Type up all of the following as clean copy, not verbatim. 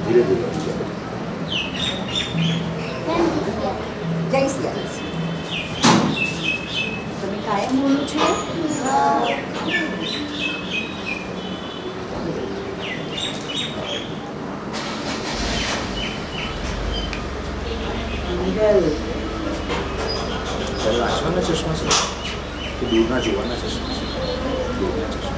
ધીરે ધીરે જય સિયારામ. તમે કાયમ બોલો છો? વાંચવાના ચશ્મા છે કે દૂરના જોવાના ચશ્મા છે? દૂરના ચશ્મા.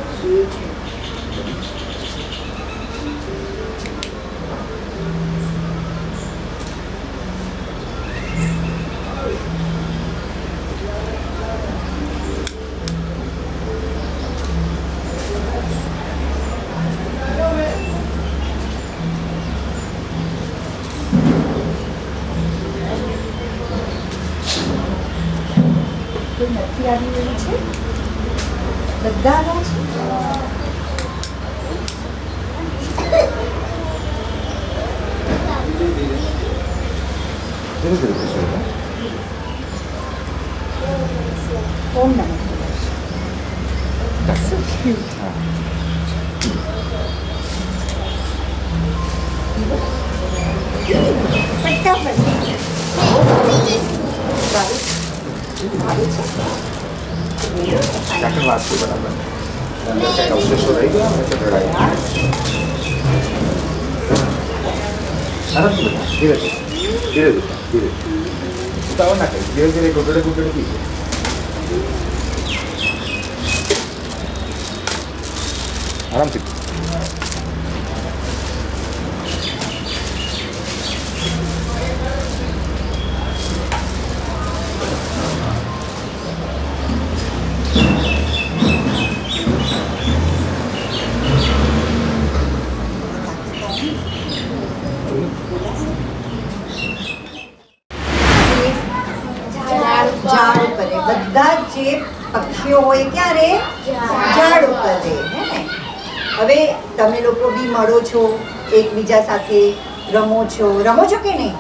કોઈ નથી આવી રહ્યું છે? બધા આવ્યા છે? ધીરે ધીરે પૂછો. ઓમ નમઃ ડાક્ટર વાત છે બરાબર. અંદર કંઈ અવશેષો રહી ગયા ને તો રડાઈ. આરામથી બેટા, ધીરે ધીરે ધીરે ધીરે ધીરે ઉતાવળ ના કરી. ધીરે ધીરે ઘૂંટડે ઘૂંટડે પીજો. આરામથી. ઝાડ ઉપર રહે. બધા જે પક્ષીઓ હોય ક્યાં રહે? ઝાડ ઉપર રહે. હે ને? હવે તમે લોકો બી મળો છો, એકબીજા સાથે રમો છો કે નહીં?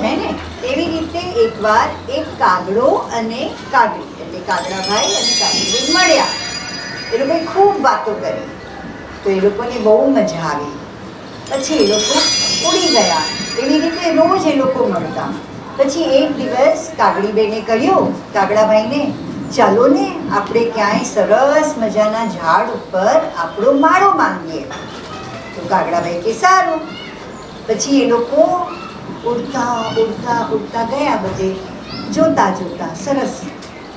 હે ને? એવી રીતે એકવાર એક કાગડો અને કાગડી, એટલે કાગડાભાઈ અને કાગડીબેન મળ્યા. એ લોકોએ ખૂબ વાતો કરી તો એ લોકોને બહુ મજા આવી. પછી એ લોકો ઉડી ગયા. એવી રીતે રોજ એ લોકો મળતા. પછી એક દિવસ કાગડીબેને કહ્યું કાગડાભાઈને, ચાલો ને આપણે ક્યાંય સરસ મજાના ઝાડ ઉપર આપણો માળો બાંધીએ. તો કાગડાભાઈ કે સારું. પછી એ લોકો ઉડતા ઉડતા ઉડતા ગયા. બધે જોતા જોતા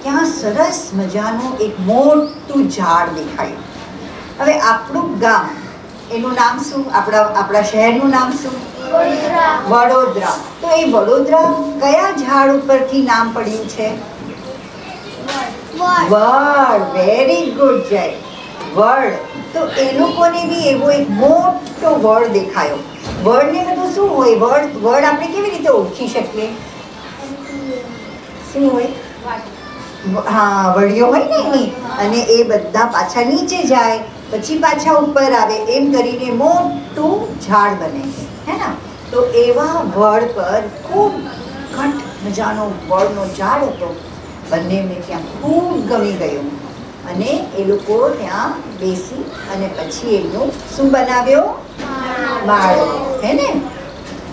ત્યાં સરસ મજાનું એક મોટું ઝાડ દેખાયું. હવે આપણું ગામ, એનું નામ શું? આપણા શહેરનું નામ શું? વડોદરા. તો એ વડોદરા કયા ઝાડ ઉપરથી નામ પડ્યું છે? વડ. વેરી ગુડ જય. વડ. તો એ લોકોને બી એવો એક મોટો વડ દેખાયો. વડને બધું શું હોય? વડ આપણે કેવી રીતે ઓળખી શકીએ? શું હોય? હા, વડીઓ હોય ને એની. અને એ બધા પાછા નીચે જાય, પછી પાછા ઉપર આવે, એમ કરીને મોટું ઝાડ બને. હે ને? તો એવા વડ પર ખૂબ ઘટ મજાનો વડનો ઝાડ હતો. બંનેને ત્યાં ખૂબ ગમી ગયું અને એ લોકો ત્યાં બેસી અને પછી એમનું શું બનાવ્યો? માળો. હે ને?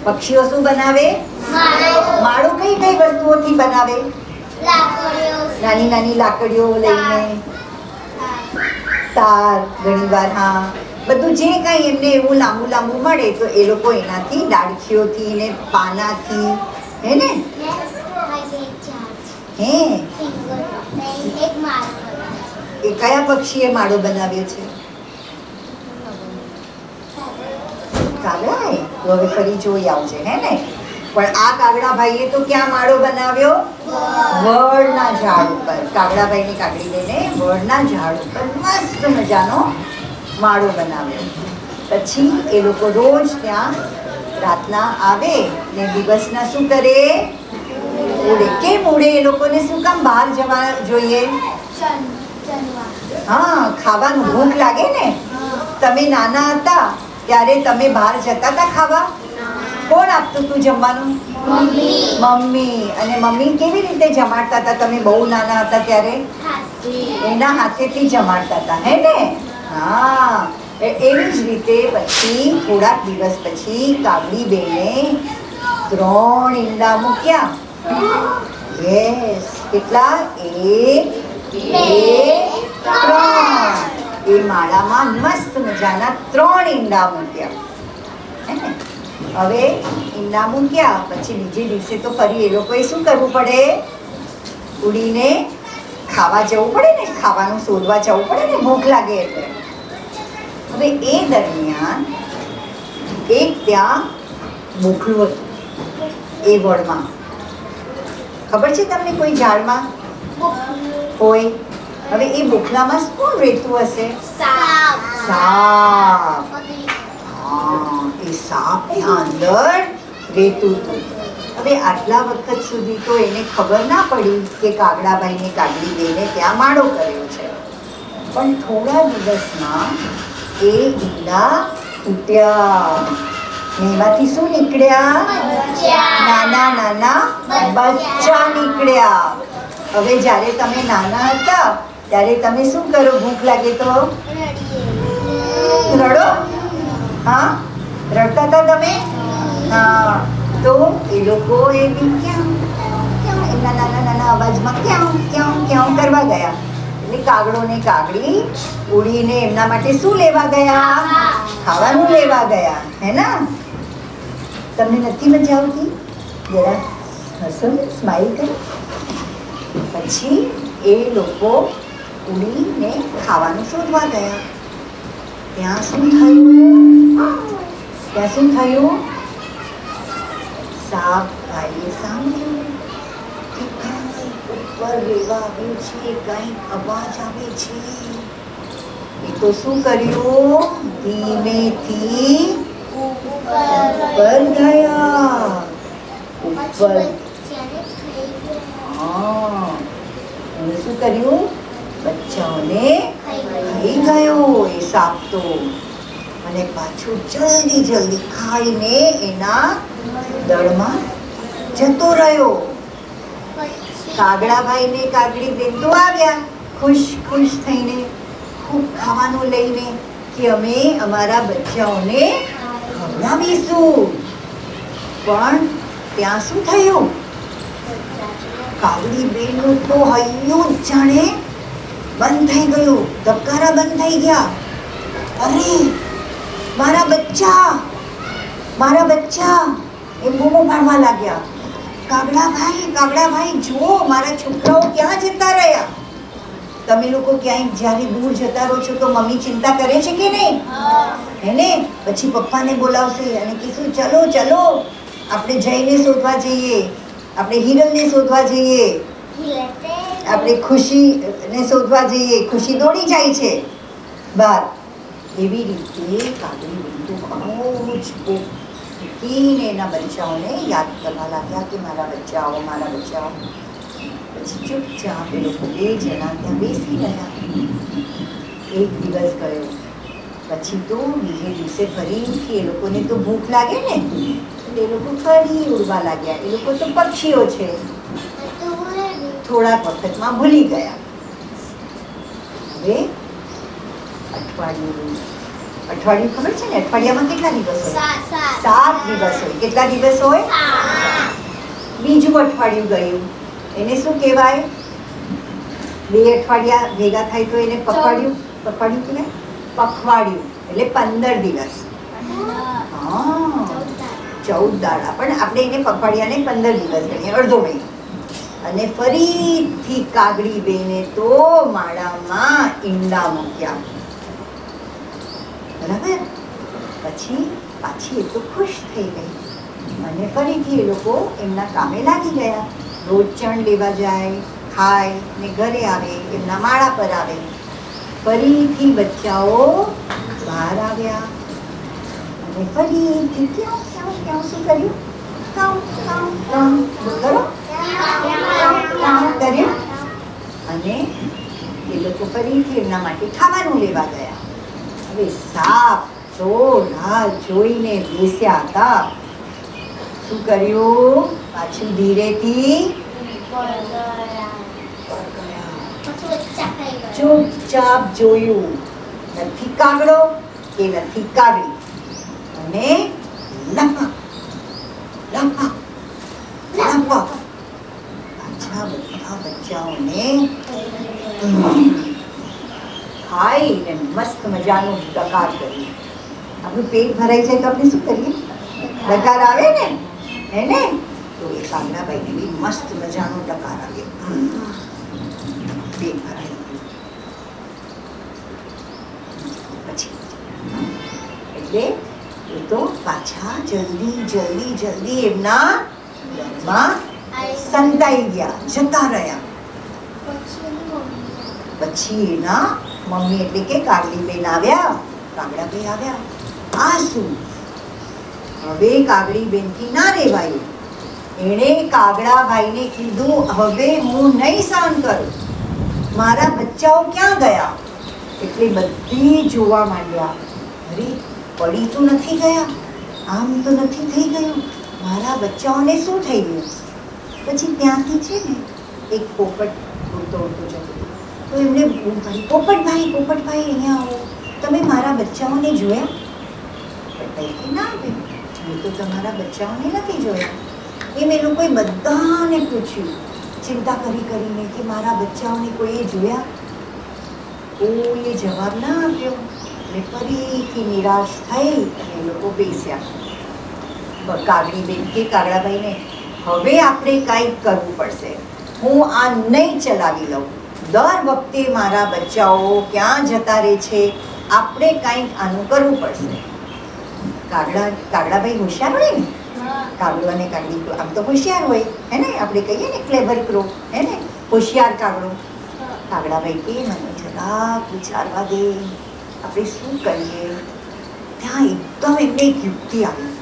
પક્ષીઓ શું બનાવે? માળો કઈ કઈ વસ્તુઓથી બનાવે? નાની નાની લાકડીઓ લઈને, તાર ઘણીવાર, હા, બધું જે કાંઈ એમને એવું લાંબુ લાંબુ મળે તો એ લોકો એનાથી, ડાળખીઓથી ને પાનાથી, હે ને? હે, એ કયા પક્ષીએ માળો બનાવ્યો છે? કાગડાએ. તો હવે ફરી જોઈ આવજે. હે ને? પણ આ કાગડાભાઈએ તો ક્યાં માળો બનાવ્યો? વડના ઝાડ ઉપર. કાગડાભાઈ ને કાગડીબેને વડના ઝાડ ઉપર મસ્ત મજાનો માળો બનાવ્યો. પછી એ લોકો રોજ ત્યાં રાતના આવે ને દિવસના શું કરે? ઉડે. કેમ ઉડે? એ લોકોને શું કામ બહાર જવા જોઈએ? હા, ખાવાનું ભૂખ લાગે ને. તમે નાના હતા ત્યારે તમે બહાર જતા હતા ખાવા? કોણ આપતું હતું જમવાનું? મમ્મી. અને મમ્મી કેવી રીતે જમાડતા હતા? તમે બહુ નાના હતા ત્યારે એના હાથેથી જમાડતા હતા. હે ને? હા. એવી જ રીતે પછી થોડાક દિવસ પછી કાગડી બેને 3 ઈંડા મૂક્યા. યસ, કેટલા? 1, 2, 3. એ માળામાં મસ્ત મજાના 3 ઈંડા મૂક્યા. હે ને? હવે ઈંડા મૂક્યા પછી બીજે દિવસે તો ફરી એ લોકોએ શું કરવું પડે? ઉડીને ખાવા જવું પડે ને, ખાવાનું શોધવા જવું પડે ને, ભૂખ લાગે એટલે. હવે એ દરમિયાન એક ત્યાં બોખલું હતું એ વડમાં. ખબર છે તમને કોઈ ઝાડમાં હોય? હવે એ બોખલામાં શું રહેતું હશે? સાપ. એ સાપ ત્યાં અંદર રહેતું હતું. હવે આટલા વખત સુધી તો એને ખબર ના પડી કે કાગડાભાઈ ને કાગડી બેને ત્યાં માળો કર્યો છે. પણ થોડા દિવસમાં એ ઈંડા ફૂટ્યા. એમાંથી શું નીકળ્યા? નાના નાના બચ્ચા નીકળ્યા. હવે જ્યારે તમે નાના હતા ત્યારે તમે શું કરો? ભૂખ લાગે તો રડો? હા, રડતા હતા તમે? હા. તો એ લોકો એમના નાના નાના અવાજમાં ક્યાં ક્યાં ક્યાં કરવા ગયા. એટલે કાગડો ને કાગડી ઉડીને એમના માટે શું લેવા ગયા? ખાવાનું લેવા ગયા. હે ના? તમને નથી મજા આવતી? જરા હસો, સ્માઈલ કરો. પછી એ લોકો ઉડીને ખાવાનું શોધવા ગયા. ત્યાં શું થયું? સાપભાઈએ સાંભળ્યું કે કંઈક ઉપર રેવા આવ્યું છે, કંઈક અવાજ આવે છે. એ તો શું કર્યું? ધીમેથી ઉપર ગયા. ઉપર. હા. અને શું કર્યું? બચ્ચાઓને ખાઈ ગયો એ સાપ તો. અને પાછું જલ્દી જલ્દી ખાઈને એના દળમાં જતો રહ્યો. કાગડાભાઈ ને કાગડી બેન તો આવ્યા ખુશ ખુશ થઈને, ખૂબ ખાવાનું લઈને કે અમે અમારા બચ્ચાઓને ખવડાવીશું. પણ ત્યાં શું થયું? કાગડી બેનનું તો હૈયું જાણે બંધ થઈ ગયું. ધબકારા બંધ થઈ ગયા. અરે મારા બચ્ચા એ બૂમો પાડવા લાગ્યા. કાગડાભાઈ જુઓ, મારા છોકરાઓ ક્યાં જતા રહ્યા? તમે લોકો ક્યાંય જ્યારે દૂર જતા રહો છો તો મમ્મી ચિંતા કરે છે કે નહીં? હે ને? પછી પપ્પાને બોલાવશે અને કીધું ચલો ચલો આપણે જઈને શોધવા જઈએ, આપણે હિરલને શોધવા જઈએ, આપણે ખુશીને શોધવા જઈએ. ખુશી દોડી જાય છે બહાર. એવી રીતે કાગડી બિંદુ ઘણું જ મૂકીને એના બચ્ચાઓને યાદ કરવા લાગ્યા કે મારા બચ્ચાઓ. પછી ચૂપચાપ એ લોકો 2 જણા ત્યાં બેસી ગયા. એક દિવસ ગયો. પછી તો બીજે દિવસે ફરીથી એ લોકોને તો ભૂખ લાગે ને, એટલે એ લોકો ફરી ઉડવા લાગ્યા. એ લોકો તો પક્ષીઓ છે, થોડાક વખતમાં ભૂલી ગયા. હવે અઠવાડિયું ખબર છે ને? અઠવાડિયામાં કેટલા દિવસ હોય? 7 દિવસ હોય. કેટલા દિવસ હોય? બીજું અઠવાડિયું ગયું. એને શું કહેવાય? 2 અઠવાડિયા ભેગા થાય તો એને પખવાડિયું કહેવાય. પખવાડિયું એટલે 15 દિવસ. હા, 14 દાડા. પણ આપણે એને પખવાડિયાને 15 દિવસ ગણીએ, અડધો મહિનો. અને ફરીથી કાગડી બેને તો માળામાં ઈંડા મૂક્યા. બરાબર? પાછી એ તો ખુશ થઈ ગઈ અને ફરીથી એ લોકો એમના કામે લાગી ગયા. રોજ ચણ લેવા જાય, ખાય ને ઘરે આવે, એમના માળા પર આવે. ફરીથી બચ્ચાઓ બહાર આવ્યા અને ફરીથી ક્યાં શું કર્યું? કામ કરો કર્યું. અને એ લોકો ફરીથી એમના માટે ખાવાનું લેવા ગયા. હવે સાપ તો રાહ જોઈને બેસ્યા હતા. શું કર્યું? પાછું ધીરેથી ચૂપચાપ જોયું. નથી કાગડો એ નથી કાગડી. અને લપા લપા લપા પાછા બધા બચ્ચાઓને ખાઈને મસ્ત મજાનું ડકાર કરીએ. આપણું પેટ ભરાઈ જાય તો આપણે શું કરીએ? ડકાર આવે ને, હે ને? તો એ કાગડાભાઈને બી મસ્ત મજાનો ડકાર આવે. પેટ ભરાઈ ગયું પછી એટલે એ તો પાછા જલ્દી જલ્દી જલ્દી એમના ઘરમાં સંતાઈ ગયા, જતા રહ્યા. પછી એના મમ્મી એટલે કે કાગડીબેન આવ્યા, કાગડાભાઈ આવ્યા. આ શું? હવે કાગડીબેનથી ના રહેવાયું. એણે કાગડાભાઈને કીધું, હવે હું નહીં સહન કરું, મારા બચ્ચાઓ ક્યાં ગયા? એટલે બધી જોવા માંડ્યા. અરે પડી તો નથી ગયા, આમ તો નથી થઈ ગયું, મારા બચ્ચાઓને શું થઈ ગયું? પછી ત્યાંથી છે ને એક પોપટ ઉડતો ઉડતો જતો. તો એમણે બૂમ પાડી, પોપટભાઈ પોપટભાઈ અહીંયા આવો, તમે મારા બચ્ચાઓને જોયા? પોપટભાઈ કે ના બેન, મેં તો તમારા બચ્ચાઓને નથી જોયા. એ મેં લોકોએ બધાને પૂછ્યું, ચિંતા કરી કરીને, કે મારા બચ્ચાઓને કોઈએ જોયા? કોઈએ જવાબ ના આપ્યો. એટલે ફરીથી નિરાશ થઈ અને એ લોકો બેસ્યા. કાગડીબેન કે કાગડાભાઈને, હવે આપણે કાંઈક કરવું પડશે, હું આ નહીં ચલાવી લઉં. દર વખતે મારા બચ્ચાઓ ક્યાં જતા રહે છે, આપણે કાંઈક આનું કરવું પડશે. કાગડાભાઈ હોશિયાર હોય ને, કાગડો અને કાગડી આમ તો હોશિયાર હોય, હે ને? આપણે કહીએ ને ક્લેવર ક્રો, હે ને? હોશિયાર કાગડો. કાગડાભાઈ કે મને જરાક વિચારવા દે, આપણે શું કરીએ? ત્યાં એકદમ એમને એક યુક્તિ આવી.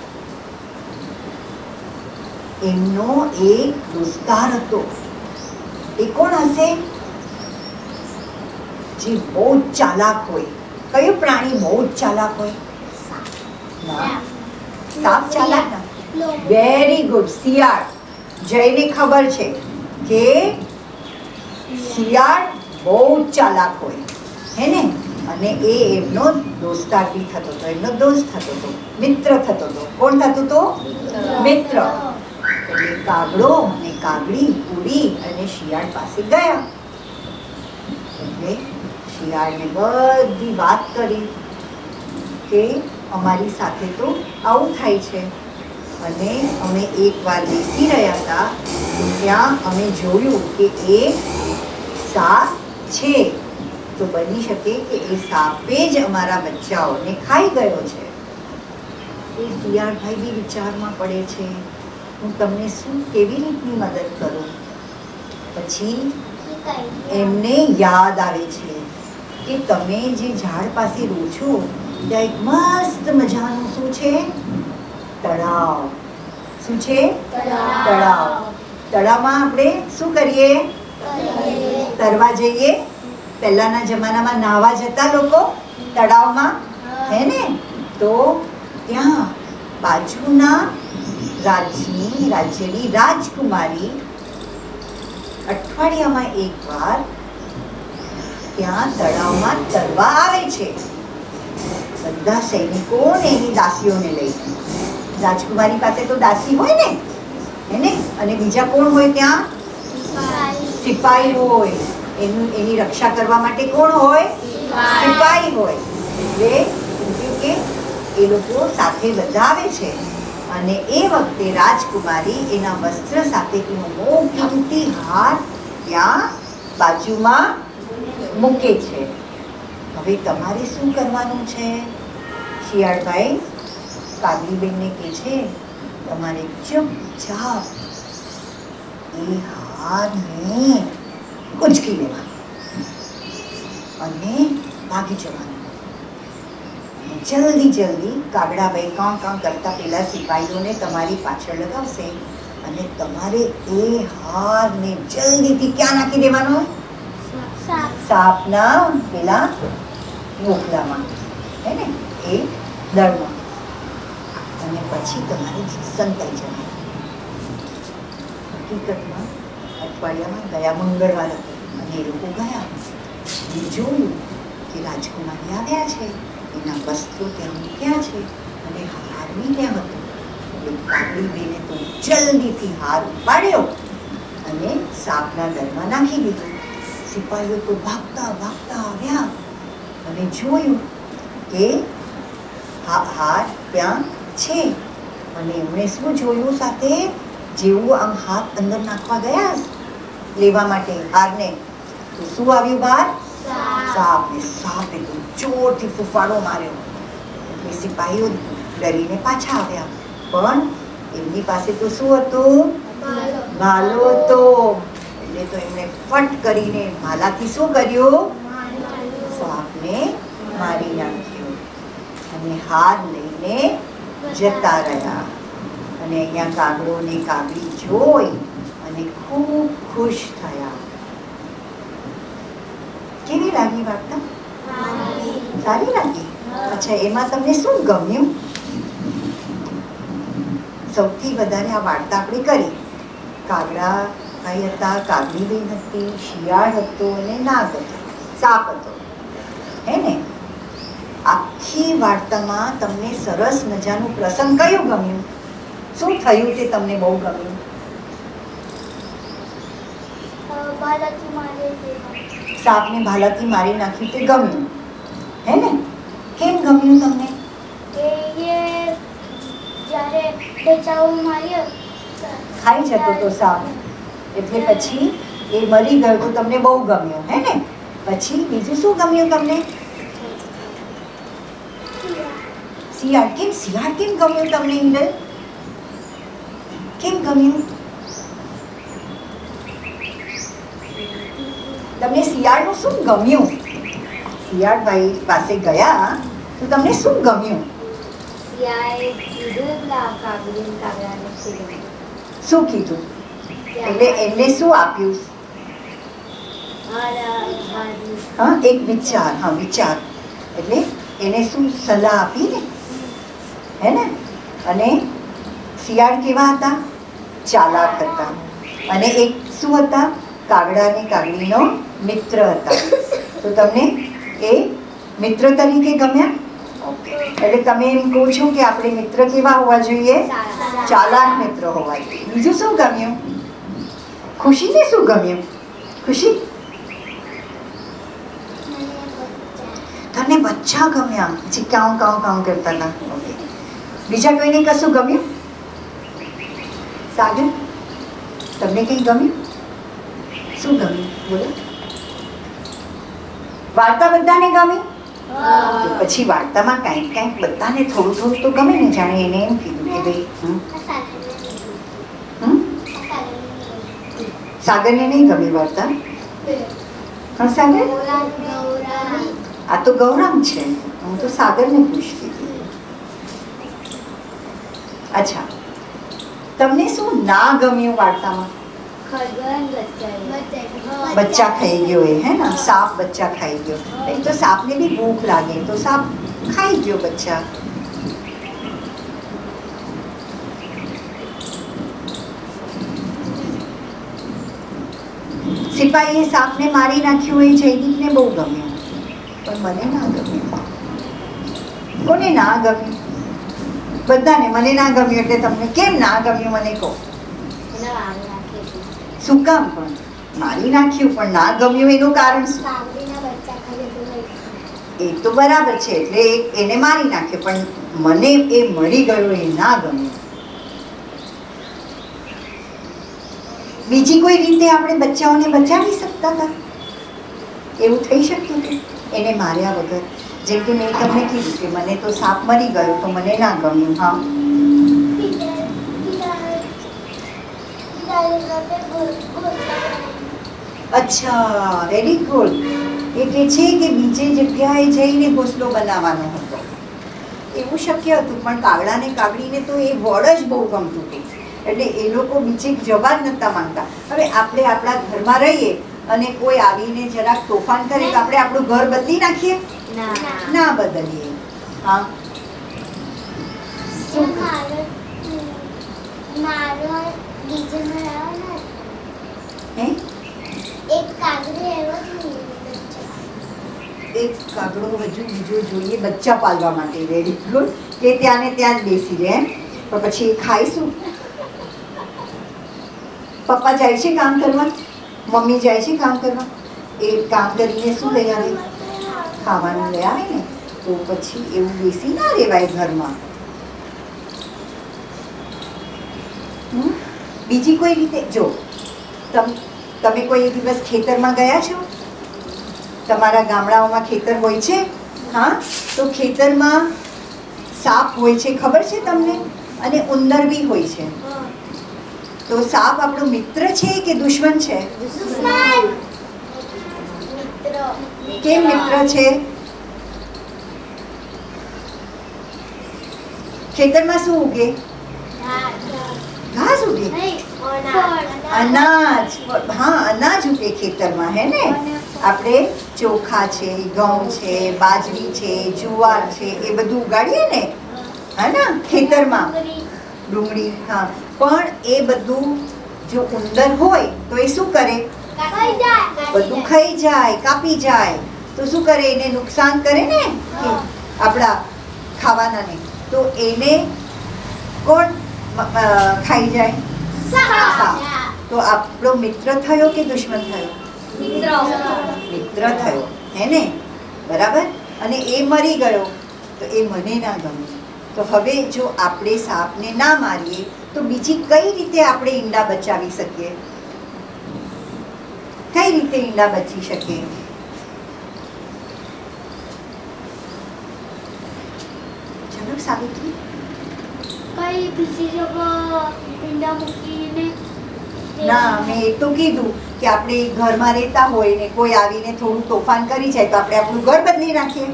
એમનો એક દોસ્તાર હતો. એ કોણ હશે? જે બહુ જ ચાલાક હોય. કયું પ્રાણી બહુ જ ચાલાક હોય? ના, સાપ ચાલાક ના. વેરી ગુડ, શિયાળ. જયને ખબર છે કે શિયાળ બહુ જ ચાલાક હોય, હે ને? અને એ એમનો દોસ્તાર બી થતો હતો, એમનો દોસ્ત થતો હતો, મિત્ર થતો હતો. કોણ થતું હતો? મિત્ર. એટલે કાગડો અને કાગડી ઉડી અને શિયાળ પાસે ગયા. એટલે શિયાળને બધી વાત કરી કે અમારી સાથે તો આવું થાય છે, અને અમે એકવાર બેસી રહ્યા હતા તો ત્યાં અમે જોયું કે એક સાપ છે, તો બની શકે કે એ સાપે જ અમારા બચ્ચાઓને ખાઈ ગયો છે. એ શિયાળભાઈ બી વિચારમાં પડે છે, હું તમને શું કેવી રીતની મદદ કરું? પછી એમને યાદ આવે છે કે તમે જે ઝાડ પાસે રહો છો ત્યાં એક મસ્ત મજાનું શું છે? તળાવ. શું છે? તળાવ. તળાવમાં આપણે શું કરીએ? તરવા જઈએ. પહેલાના જમાનામાં નાહવા જતા લોકો તળાવમાં, હે ને? તો ત્યાં બાજુના રાજ્યની રાજકુમારી અઠવાડિયામાં એકવાર ત્યાં તળાવમાં તરવા આવે છે. બધા સૈનિકો ને એની દાસીઓને લઈ. રાજકુમારી પાસે તો દાસી હોય ને, હે ને? અને બીજા કોણ હોય ત્યાં? સિપાહી હોય. એની રક્ષા કરવા માટે કોણ હોય? સિપાહી હોય. એટલે કે એ લોકો સાથે બધા આવે છે. અને એ વખતે રાજકુમારી એના વસ્ત્ર સાથે એનો બહુ કિંમતી હાર ત્યાં બાજુમાં મૂકે છે. હવે તમારે શું કરવાનું છે? શિયાળભાઈ કાગડીબેનને કહે છે, તમારે ચૂપચાપ એ હારને ઉંચકી લેવાનું અને ભાગી જવાનું. જલ્દી જલ્દી કાગડાભાઈ કાં કાં કરતા પેલા સિપાહીઓને તમારી પાછળ લગાવશે અને તમારે એ હારને જલ્દીથી ક્યાં નાખી દેવાનો? સાપના પેલા મોકલામાં, હે ને? એ દળમાં. અને પછી તમારે સંતાઈ જવાનું. હકીકતમાં અઠવાડિયામાં ગયા મંગળવાર હતો અને એ લોકો ગયા અને જોયું કે રાજકુમારી આવ્યા છે એના વસ્ત્રો ત્યાં મૂક્યા છે અને હાર બી ત્યાં હતો. એટલે કાગડી બેને તો જલ્દીથી હાર ઉપાડ્યો અને સાપના દરમાં નાખી દીધો. સિપાહીઓ તો ભાગતા ભાગતા આવ્યા અને જોયું કે હાર ત્યાં છે. અને એમણે શું જોયું સાથે, જેવું આમ હાથ અંદર નાખવા ગયા લેવા માટે હારને, તો શું આવ્યું બહાર? સાપ. ને સાપે તો જોરથી ફૂફાડો માર્યો. એટલે સિપાહીઓ ડરીને પાછા આવ્યા. પણ એમની પાસે તો શું હતું? ભાલો હતો. એટલે તો એમણે ફટ કરીને ભાલાથી શું કર્યું? સાપને મારી નાખ્યો અને હાર લઈને જતા રહ્યા. અને અહીંયા કાગડો ને કાગડી જોઈ અને ખૂબ ખુશ થયા. કેવી લાગી વાર્તા? સારી લાગી? અચ્છા, એમાં તમને શું ગમ્યું? સૌથી વધારે આ વાર્તા આપણે કરી. કાગડા ભાઈ હતા, કાગડી બેન હતી, શિયાળ હતો અને નાગ હતો, સાપ હતો, હે ને? આખી વાર્તામાં તમને સરસ મજાનું પ્રસંગ કયું ગમ્યું? શું થયું તે તમને બહુ ગમ્યું? સાપને ભાલાથી મારી નાખ્યું તે ગમ્યું, હે ને? કેમ ગમ્યું તમને? ખાઈ જતો તો સાપ, એટલે પછી એ મરી ગયો તો તમને બહુ ગમ્યું, હે ને? પછી બીજું શું ગમ્યું તમને? શિયાળ. કેમ શિયાળ કેમ ગમ્યું તમને હિંડલ? કેમ ગમ્યું તમને? શિયાળનું શું ગમ્યું? શિયાળભાઈ પાસે ગયા તો તમને શું ગમ્યું? શું કીધું? એટલે એમને શું આપ્યું? હા, એક વિચાર. હા, વિચાર. એટલે એને શું સલાહ આપી ને, હે ને? અને શિયાળ કેવા હતા? ચાલાક હતા. અને એક શું હતા? કાગડા અને કાગડીનો મિત્ર હતા. તો તમને એ મિત્ર તરીકે ગમ્યા? એટલે તમે એમ કહો છો કે આપણે મિત્ર કેવા હોવા જોઈએ? ચાલાક મિત્ર હોવા જોઈએ. બીજું શું ગમ્યું? ખુશીને શું ગમ્યું? ખુશી, તને બચ્ચા ગમ્યા, પછી કાઉ કાઉ કાઉ કરતા હતા. ઓકે. બીજા કોઈને કશું ગમ્યું? સાગર, તમને કંઈ ગમ્યું? શું ગમ્યું? બોલો. વાર્તા બધાને ગમી? તો પછી વાર્તામાં કાંઈક કાંઈક બધાને થોડું થોડું તો ગમે ને. જાણે એને એમ કીધું કે ભાઈ સાગરને નહીં ગમી વાર્તા? હા સાગર, આ તો ગૌરાંગ છે. હું તો સાગરને પૂછતી હતી. અચ્છા, તમને શું ના ગમ્યું વાર્તામાં? બચ્ચા ખાઈ ગયો એ, હે ને? સાપ બચ્ચા ખાઈ ગયો. એ તો સાપને બી ભૂખ લાગે તો સાપ ખાઈ ગયો બચ્ચા. સિપાહીએ સાપને મારી નાખ્યું એ જયદીપને બહુ ગમ્યું, પણ મને ના ગમ્યું. કોને ના ગમ્યું? બધાને. મને ના ગમ્યું એટલે તમને કેમ ના ગમ્યું મને કહો. શું કામ? પણ મારી નાખ્યું પણ ના ગમ્યું એનું કારણ શું? એ તો બરાબર છે, એટલે એને મારી નાખ્યો, પણ મને એ મરી ગયો એ ના ગમ્યું. બીજી કોઈ રીતે આપણે બચ્ચાઓને બચાવી શકતા હતા? એવું થઈ શકતું હતું એને માર્યા વગર? જેમ કે મેં તમને કીધું કે મને તો સાપ મરી ગયો તો મને ના ગમ્યું. હા, અચ્છા, વેરી ગુડ. એ કે છે કે બીજે જગ્યાએ જઈને ઘોંસલો બનાવવાનો હતો. એવું શક્ય હતું, પણ કાગડા ને કાગડીને તો એ વડ જ બહુ ગમતું હતું, એટલે એ લોકો બીજે જવા જ નતા માંગતા. હવે આપણે આપણા ઘરમાં રહીએ અને કોઈ આવીને જરાક તોફાન કરે તો આપણે આપણું ઘર બદલી નાખીએ? ના બદલીએ. હા, શું? એક કાગડો હજુ બીજો જોઈએ બચ્ચા પાલવા માટે વેરી ગુડ કે ત્યાં ને ત્યાં જ બેસી રહે એમ પણ પછી એ ખાઈશું. પપ્પા જાય છે કામ કરવા, મમ્મી જાય છે કામ કરવા, એ કામ કરીને શું લઈ આવે? ખાવાનું લઈ આવે ને. તો પછી એવું બેસી ના રહેવાય ઘરમાં. બીજી કોઈ રીતે જો તમે કોઈ દિવસ ખેતરમાં ગયા છો? તમારા ગામડાઓમાં ખેતર હોય છે? હા, તો ખેતરમાં સાપ હોય છે, ખબર છે તમને? અને ઉંદર બી હોય છે. તો સાપ આપણો મિત્ર છે કે દુશ્મન છે? કેમ મિત્ર છે? ખેતરમાં શું ઉગે? ઘાસ ઉગે, અનાજ. હા, અનાજ ઉગે ખેતરમાં, હે ને? આપણે ચોખા છે, ઘઉં છે, બાજરી છે, જુવાર છે, એ બધું ઉગાડીએ ને, હા ને, ખેતરમાં. ડુંગળી, હા. પણ એ બધું જો ઉંદર હોય તો એ શું કરે? બધું ખાઈ જાય, કાપી જાય. તો શું કરે? એને નુકસાન કરે ને આપણા ખાવાનાને. તો એને કોણ ખાઈ જાય? સાપ. તો આપણો મિત્ર થયો કે દુશ્મન થયો? મિત્ર થયો, હે ને? બરાબર. અને એ મરી ગયો તો એ મને ના ગમે. તો હવે જો આપણે સાપને ના મારીએ તો બીજી કઈ રીતે આપણે ઈંડા બચાવી શકીએ? કઈ રીતે ઈંડા બચી શકે? ચલો સાવિત્રી. કઈ બીજી જગ્યા ઈંડા મૂકીને ના, મેં એ તો કીધું કે આપણે ઘરમાં રહેતા હોય ને કોઈ આવીને થોડું તોફાન કરી જાય તો આપણે આપણું ઘર બદલી નાખીએ?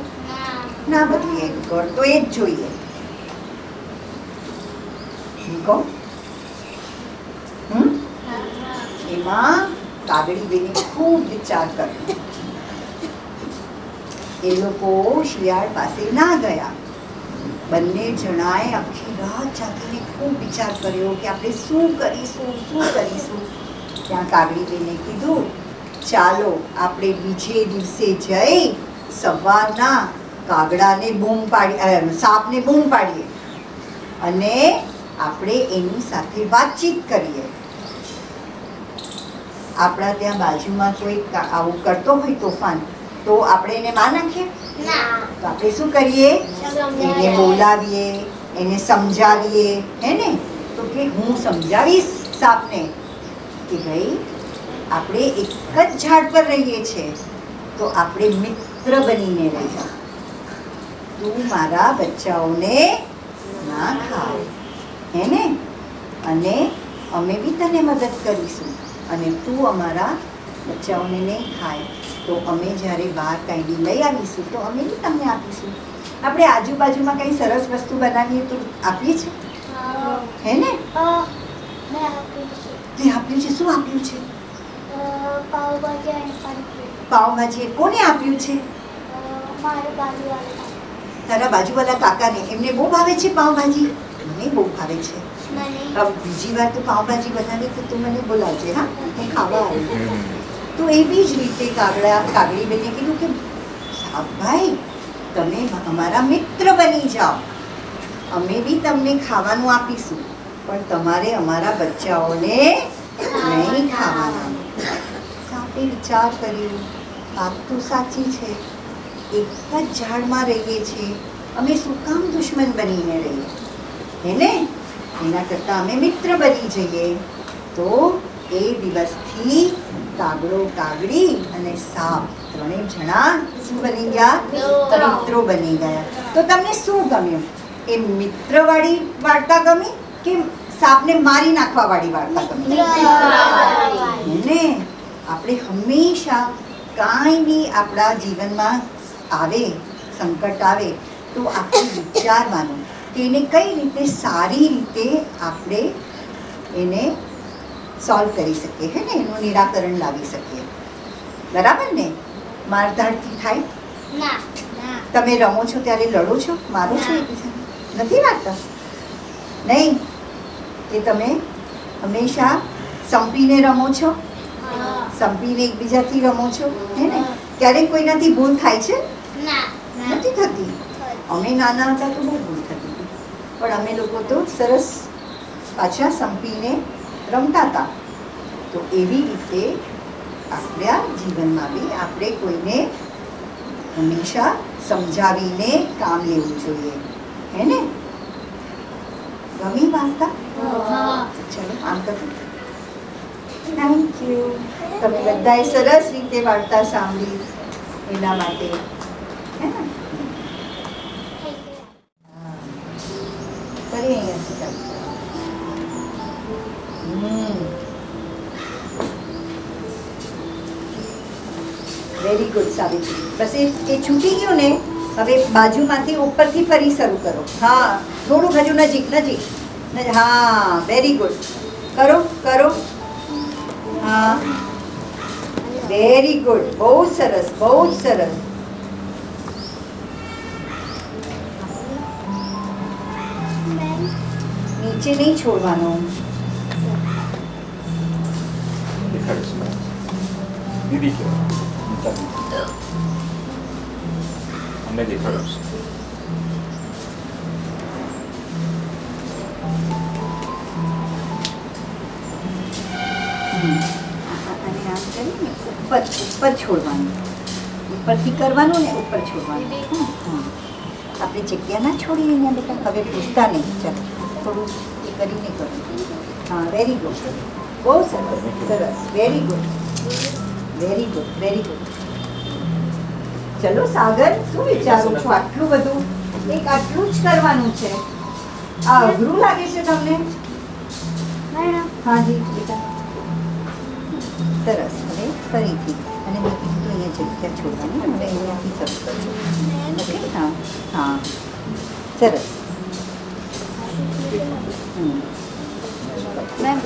ના બદલીએ. ઘર તો એ જ જોઈએ. એમાં કાગડી બેને ખૂબ વિચાર કર્યો. એ લોકો શિયાળ પાસે ના ગયા. બંને જણાએ આખી રાત જાગીને ખૂબ વિચાર કર્યો કે આપણે શું કરીશું. ત્યાં કાગડી બેને કીધું, ચાલો આપણે બીજે દિવસે જઈ સવારના કાગડાને બૂમ પાડી, સાપને બૂમ પાડીએ અને આપણે એની સાથે વાતચીત કરીએ. આપણા ત્યાં બાજુમાં કોઈ આવું કરતો હોય તોફાન તો આપણે એને માં નાખીએ? તો આપણે શું કરીએ? એને બોલાવીએ, એને સમજાવીએ, હે ને? તો કે હું સમજાવીશ સાપને કે ભાઈ આપણે એક જ ઝાડ પર રહીએ છીએ તો આપણે મિત્ર બનીને રહીએ. તું મારા બચ્ચાઓને ના ખાય, હે ને? અને અમે બી તને મદદ કરીશું અને તું અમારા બચ્ચાઓને નહીં ખાય તો અમે જ્યારે બહાર કાઢી લઈ આવીશું તો અમે બી તમને આપીશું. આપણે આજુબાજુમાં કંઈ સરસ વસ્તુ બનાવીએ તો આપીએ છીએ, હે ને? તે આપ્યું છે. શું આપ્યું છે? પાવભાજી. કોને આપ્યું છે? તારા બાજુવાળા કાકાને. એમને બહુ ભાવે છે પાવભાજી? મને બહુ ભાવે છે. બીજી વાર તો પાવભાજી બનાવી તો તું મને બોલાવજે, હા? હું ખાવા આવી. તો એવી જ રીતે કાગડી બેને કીધું કે સાપભાઈ તમે અમારા મિત્ર બની જાઓ, અમે બી તમને ખાવાનું આપીશું પણ તમારે અમારા બચ્ચાઓને નહીં ખાવાના. સાપે વિચાર કર્યો, વાત તો સાચી છે, એક જ ઝાડમાં રહીએ છીએ, અમે શું કામ દુશ્મન બનીને રહીએ, હે ને? એના કરતાં અમે મિત્ર બની જઈએ. તો એ દિવસથી કાગડો, કાગડી અને સાપ ત્રણેય જણા શું બની ગયા? મિત્રો બની ગયા. તો તમને શું ગમ્યું? એ મિત્રવાળી વાર્તા ગમી કે સાપને મારી નાખવા વાળી વાર્તા ગમી? ને આપણે હંમેશા કાંઈ બી આપણા જીવનમાં આવે, સંકટ આવે તો આપણે વિચારવાનું કે એને કઈ રીતે સારી રીતે આપણે એને સોલ્વ કરી શકીએ, હે ને? એનું નિરાકરણ લાવી શકીએ. બરાબર ને? મારધાડથી થાય? તમે રમો છો ત્યારે લડો છો, મારો છો? નથી વાગતા? નહીં કે તમે હંમેશા સંપીને રમો છો, સંપીને એકબીજાથી રમો છો, હે ને? ક્યારેક કોઈનાથી ભૂલ થાય છે? ના નથી થતી. અમે નાના હતા તો બહુ ભૂલ થતી હતી, પણ અમે લોકો તો સરસ પાછા સંપીને રમતા હતા. તો એવી રીતે આપણા જીવનમાં બી આપણે કોઈને હંમેશા સમજાવીને કામ લેવું જોઈએ, હે ને? ગમી વાર્તા? હા. ચલો આમ કરો. Thank you. તમે બધાએ સરસ રીતે વાર્તા સાંભળી એના માટે, હે ને? ફરી અહીંયાથી ચાલુ કરો. Very good Savitri. બસ એ છૂટી ગયું ને, હવે બાજુમાંથી ઉપરથી ફરી શરૂ કરો. હા, થોડુંક હજુ નજીક નજીક. હા, વેરી ગુડ. કરો કરો. હા, વેરી ગુડ. બહુ સરસ, બહુ જ સરસ. નીચે નહીં છોડવાનું. દેખાડીશ મેં. દીદી કહેવાય. અમને દેખાડો છે. અને આમ કરીને ઉપર ઉપર છોડવાનું. ઉપરથી કરવાનું ને ઉપર છોડવાનું. હા. આપણે જગ્યા ના છોડીએ ને બેટા. હવે પૂછતા નહીં. ચાલો થોડું એ કરીને કરો. હા, વેરી ગુડ. બહુ સરસ સરસ. Very good, very good, very good. ચલો સાગર, શું વિચારું છું? આટલું બધું એક આટલું જ કરવાનું છે. આ અઘરું લાગે છે તમને? મેડમ હાજી બેટા. સરસ. હવે ફરીથી અને મેં કીધું તો અહીંયા જગ્યા છોડવાની. હવે અહીંયાથી શરૂ કરજો. ઓકે? હા હા, સરસ. મેમ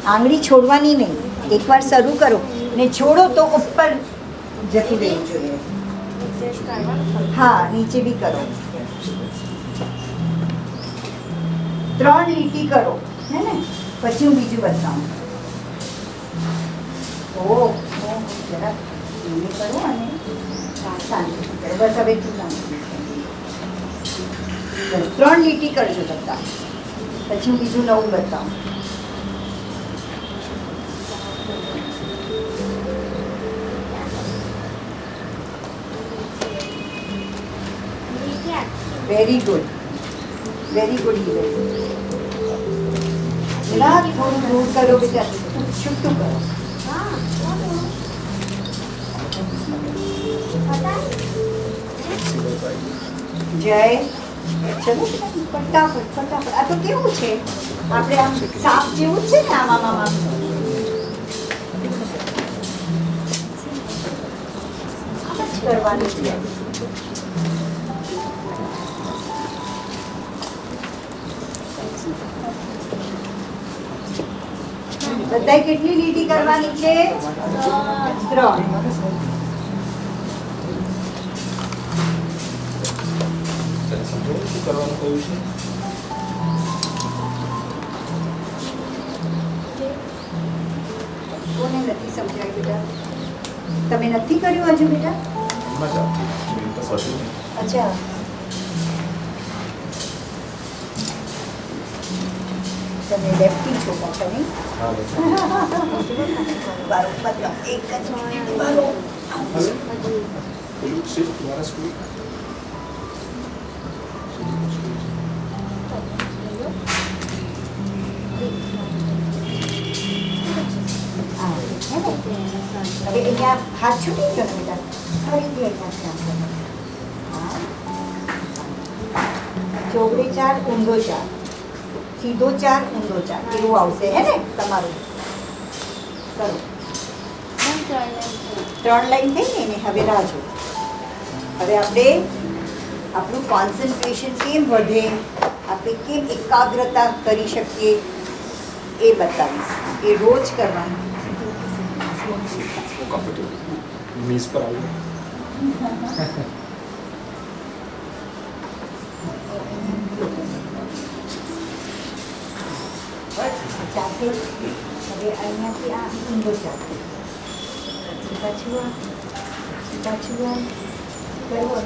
આંગળી છોડવાની નહીં. એકવાર શરૂ કરો ને છોડો તો ઉપર જતું રહેવું જોઈએ. હા, નીચે બી કરો. 3 લીટી કરો, હે ને? પછી હું બીજું બતાવું. ઓહ, જરા ધીમે કરો અને શાંતિથી કરો. બસ હવે તું શાંતિ. 3 લીટી કરજો બધા. પછી હું બીજું નવું બતાવું. Very good, very good. જરા થોડું દૂર કરો બેટા. છૂટું કરો. જય. ચલો ફટાફટ ફટાફટ. આ તો કેવું છે? આપણે આમ સાપ જેવું જ છે ને? આમ આમ આમ. આમ જ કરવાનું છે. બધાય કેટલી લીટી કરવાની છે? 3. સમજો શું કરવાનું કહ્યું છે? કોને નથી સમજાય બેટા? તમે નથી કર્યું હજુ બેટા? એમાં જ આપી. તો પછી નહીં. અચ્છા. તમે લેફ્ટી છો પાછા નહીં? હા, બસ. બરોબર. એક જ મિનિટ. બરોબર. પેલું શિફ્ટ દ્વારા સ્કૂલ. હવે અહીંયા હાથ છૂટી ગયો ને બેટા? ફરીથી અહીંયા કામ કરો. ચોગડે 4, ઊંધો 4, સીધો 4, ઊંધો 4 એવું આવશે, હે ને તમારું? કરો. 3 લાઈન થઈ ગઈ ને? હવે રાહ જો. હવે આપણે આપણું કોન્સન્ટ્રેશન કેમ વધે, આપણે કેમ એકાગ્રતા કરી શકીએ એ બતાવીશ. એ રોજ કરવાનું. કમ્ફર્ટેબલ મીઝ પર આવ્યું. જાતે હવે અહીંયાથી આ ઊંધો ચાલે પછી પાછું આ પાછું વાર કરવો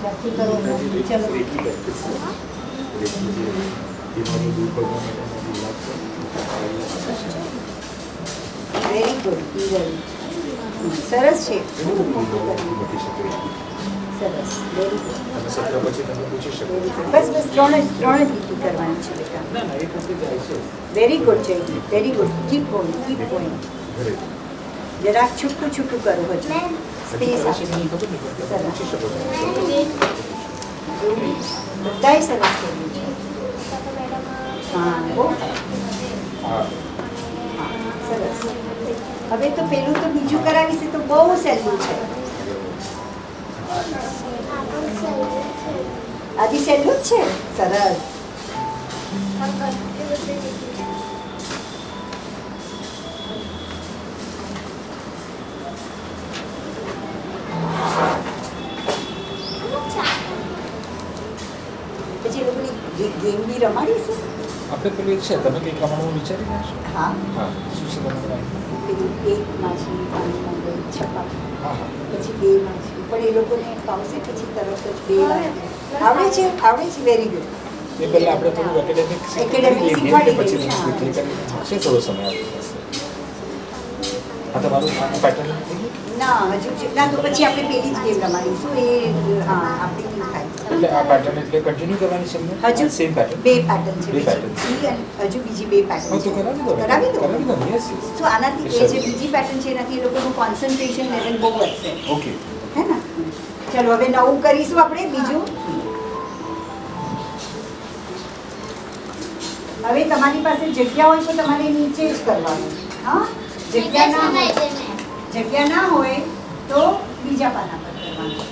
જાતે કરો ચલો રેકી પ્રેક્ટિસ છે. રેકી જે બીમારી દૂર કરવા માટેનો ઇલાજ છે. વેરી ગુડ સરસ છે એવું બધું બની શકે રેકી. સરસ વેરી ગુડ તમે સત્ર પછી તમે પૂછી શકો. બસ બસ ત્રણ જ રીતિ કરવાની છે બેટા ના ના એ પોતે જાય છે વેરી ગુડ છે વેરી ગુડ કીપ ગોઈંગ ઘરે. જરાક છૂટું છૂટું કરો હજુ હજી સ્પેસ કરે છે આપી મને ખબર નહીં પણ તમે પૂછી શકો છો. બધાય સરસ કર્યું છે હા બહુ હા હા, સરસ હવે તો પેલું તો બીજું કરાવીશ તો બહુ સહેલું છે આદિ સહેલું જ છે સરસ પછી લોકોની ગેમ બી રમાડીશું આપણે પેલું એક છે તમે કંઈક રમવાનું વિચારી રહ્યા છો? હા હા શું છે તમારું? પેલું એક માછલી પાણીમાં ગઈ છપા હા હા પછી બે માછલી પણ એ લોકોને ફાવશે પછી તરત જ બે માછલી આવડે છે વેરી ગુડ એ પહેલા આપણે થોડું એકેડેમિક Academic શીખવાડી પછી દઈશું, હા. ક્લિક કરી છે થોડો સમય આપણી પાસે. હા તમારું પેટર્ન થઈ ગયું? ના હજુ ના તો પછી આપણે પેલી જ ગેમ રમાડીશું એ હા આપણી નહીં થાય એટલે આ પેટર્ન એટલે કન્ટિન્યુ કરવાની છે એમને? હજુ સેમ પેટર્ન બે પેટર્ન છે બે pattern. બીજી અને હજુ બીજી બે પેટર્ન હા તો કરાવી દો કરાવી દો કરાવી દો યસ યસ તો આનાથી એ જે બીજી પેટર્ન છે એનાથી એ લોકોનું કોન્સન્ટ્રેશન લેવલ બહુ વધશે ઓકે હે ને ચલો હવે નવું કરીશું આપણે બીજું હવે તમારી પાસે જગ્યા હોય તો તમારે નીચે જ કરવાનું હા જગ્યા ના હોય તો બીજા પાના પર કરવાનું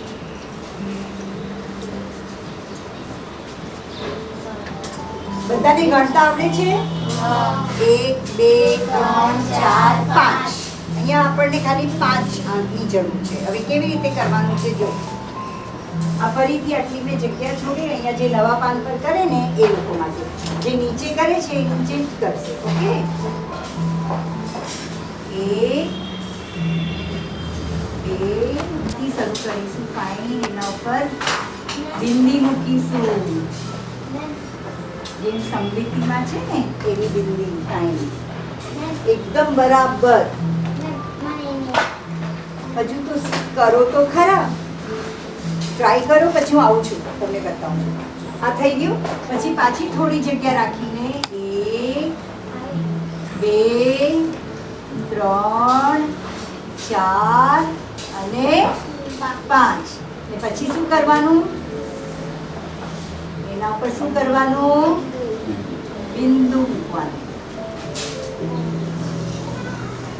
બધાને ગણતા આવડે છે 1 2 3 4 5 અહીંયા આપણને ખાલી 5 આંકની જરૂર છે હવે કેવી રીતે કરવાનું છે જો આ ફરીથી આટલી મેં જગ્યા છોડી અહીંયા જે નવા પાન પર કરે ને એ લોકો માટે જે નીચે કરે છે એ નીચે જ કરશે ઓકે એક બે થી શરૂ કરીશું ફાઇન એના ઉપર બિંદી મૂકીશું જેમ સમૃદ્ધિમાં છે ને એવી બિંદી ફાઇન એકદમ બરાબર હજુ તો કરો તો ખરા ટ્રાય કરો પછી હું આવું છું તમને બતાવું છું આ થઈ ગયું પછી પાછી થોડી જગ્યા રાખીને 1 2 3 4 અને 5 ને પછી શું કરવાનું એના ઉપર શું કરવાનું બિંદુ મૂકવાનું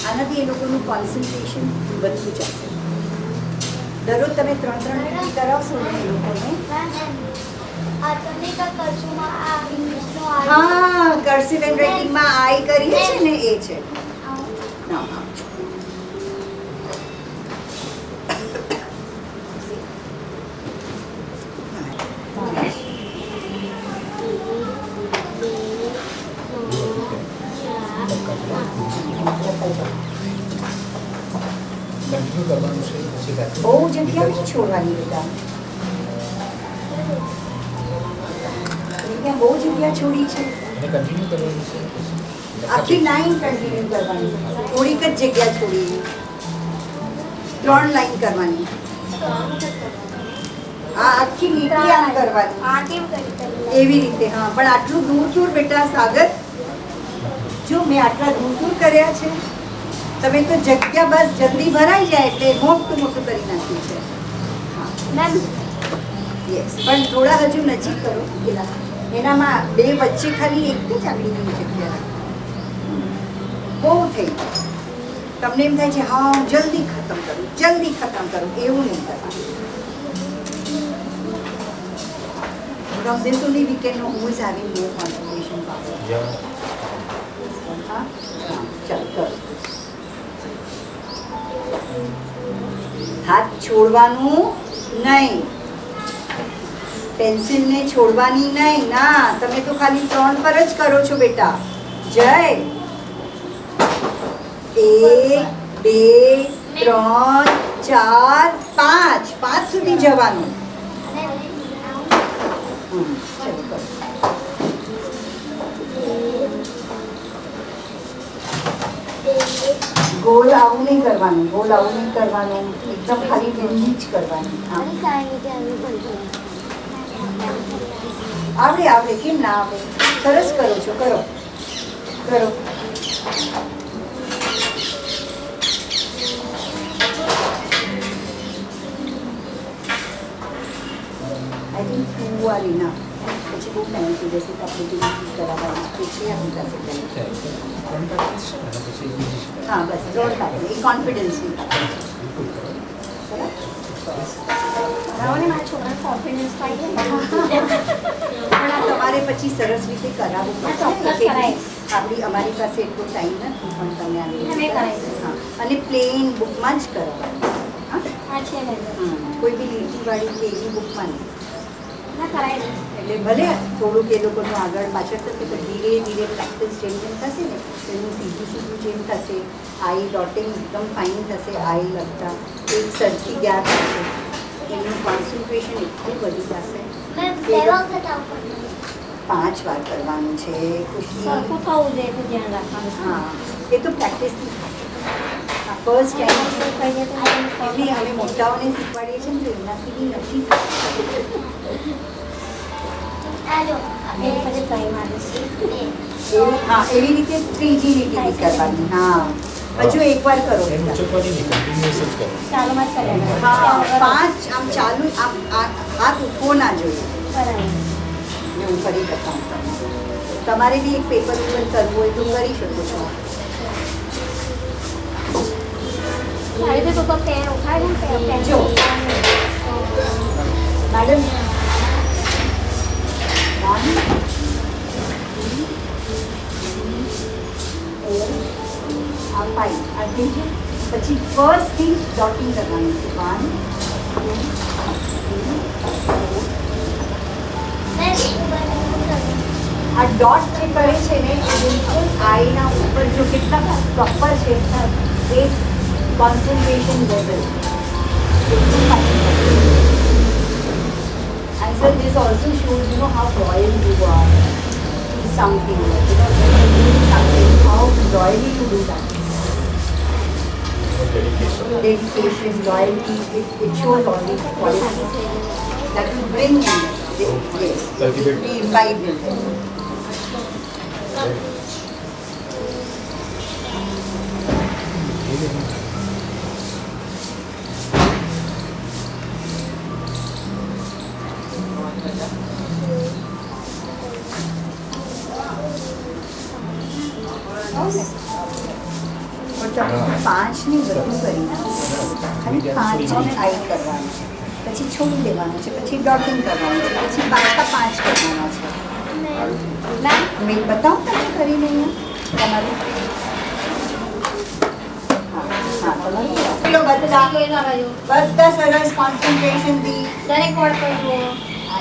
આનાથી એ લોકોનું કોન્સન્ટ્રેશન વધતું જશે દરરોજ તમે 3 મિનિટ કરાવશો ને એ લોકોને હા કર્સિવ હેન્ડ રાઇટિંગમાં આઈ કરીએ છે ને એ છે ના હા કન્ટિન્યુ કરવાનું છે પછી પેટર્ન બહુ જગ્યા નહીં છોડવાની બધા અહીંયા બહુ જગ્યા છોડી છે એને કન્ટિન્યુ કરવાનું છે પછી આખી લાઈન કન્ટિન્યુ કરવાની થોડીક જ જગ્યા છોડી 3 લાઈન કરવાની આ આખી લીટી આમ કરવાની એવી રીતે હા પણ આટલું દૂર દૂર બેટા સાગર જો મેં આટલા દૂર દૂર કર્યા છે તમે તો જગ્યા બસ જલ્દી ભરાઈ જાય એટલે મોટું મોટું કરી નાખ્યું છે યસ પણ થોડા હજુ નજીક કરો પેલા એનામાં બે વચ્ચે ખાલી એક જ આંગળીની જગ્યા રાખો બહુ થઈ ગયું તમને એમ થાય છે હા જલ્દી ખતમ કરું એવું નહીં કરવાનું from this only we can know who is having low concentration power. Yeah. હા ચાલ કરો હાથ છોડવાનું નહીં પેન્સિલને છોડવાની નહીં ના તમે તો ખાલી 3 પર જ કરો છો બેટા જય 1 2 3 4 5 સુધી જવાનું. ચલો કરો. ગોલ આવું નહીં કરવાનું, એકદમ ખાલી ઊંધી જ કરવાની. હા. આવડે કેમ ના આવડે? સરસ કરો છો, કરો. આઈ થિંક 2 વાળી ના પછી બહુ ટાઈમ થઈ જશે તો આપણે બીજી કરાવવાની પછી આપણી પાસે હા બસ 3 થાય એ કોન્ફિડન્સની તમારે પછી સરસ રીતે કરાવવું પડશે. અમારી પાસે એટલો ટાઈમ નથી પણ તમે આવી હા અને પ્લેન બુકમાં જ કરાવવાનું. કોઈ બી લીટીવાળી કે એવી બુકમાં નહીં. એટલે ભલે થોડુંક એ લોકોનું આગળ પાછળ થશે તો ધીરે ધીરે પ્રેક્ટિસ જેમ થશે ને એનું સીધું જેમ થશે. આઈ ડોટિંગ એકદમ ફાઇન થશે. આઈ લખતા એક સરખી ગેપ થશે. એનું કોન્સન્ટ્રેશન એટલું વધી જશે. 5 વાર કરવાનું છે. ખુશી હા એ તો પ્રેક્ટિસથી ફર્સ્ટ ટાઈમ અમે મોટાઓને શીખવાડીએ છીએ ને તો એનાથી બી નથી. હા એવી રીતે ત્રીજી લીટી કરવાની. હા હજુ એકવાર કરો. હા 5 આમ ચાલુ આમ હાથ ઉઠવો ના જોઈએ. હું કરી બતાવું તમને. તમારે બી એક પેપર ઉપર કરવું હોય તો કરી શકો છો. જો મેડમ 5 પછી ફર્સ્ટ થી ડોટિંગ કરવાનું છે. 1 2 3 આ ડોટ જે કરે છે ને એ બિલકુલ આઈના ઉપર જો કેટલા પ્રોપર છે એ concentration level. And so this also shows how loyal you are to something. When you do something, how loyally you do that. Dedication, loyalty, it shows all these qualities that will bring in this. Yes, we imbibe in them. પાંચની બધું કરી ખાલી 5 આઈ કરવાનું પછી છોડી દેવાનું છે. પછી ડોટિંગ કરવાનું છે. પછી પાછા 5 કરવાના છે. મેં બતાવું તમને કરીને અહીંયા તમારું બધા સરસ કોન્સન્ટ્રેશનથી દરેક વર્ડ પર જુઓ. આ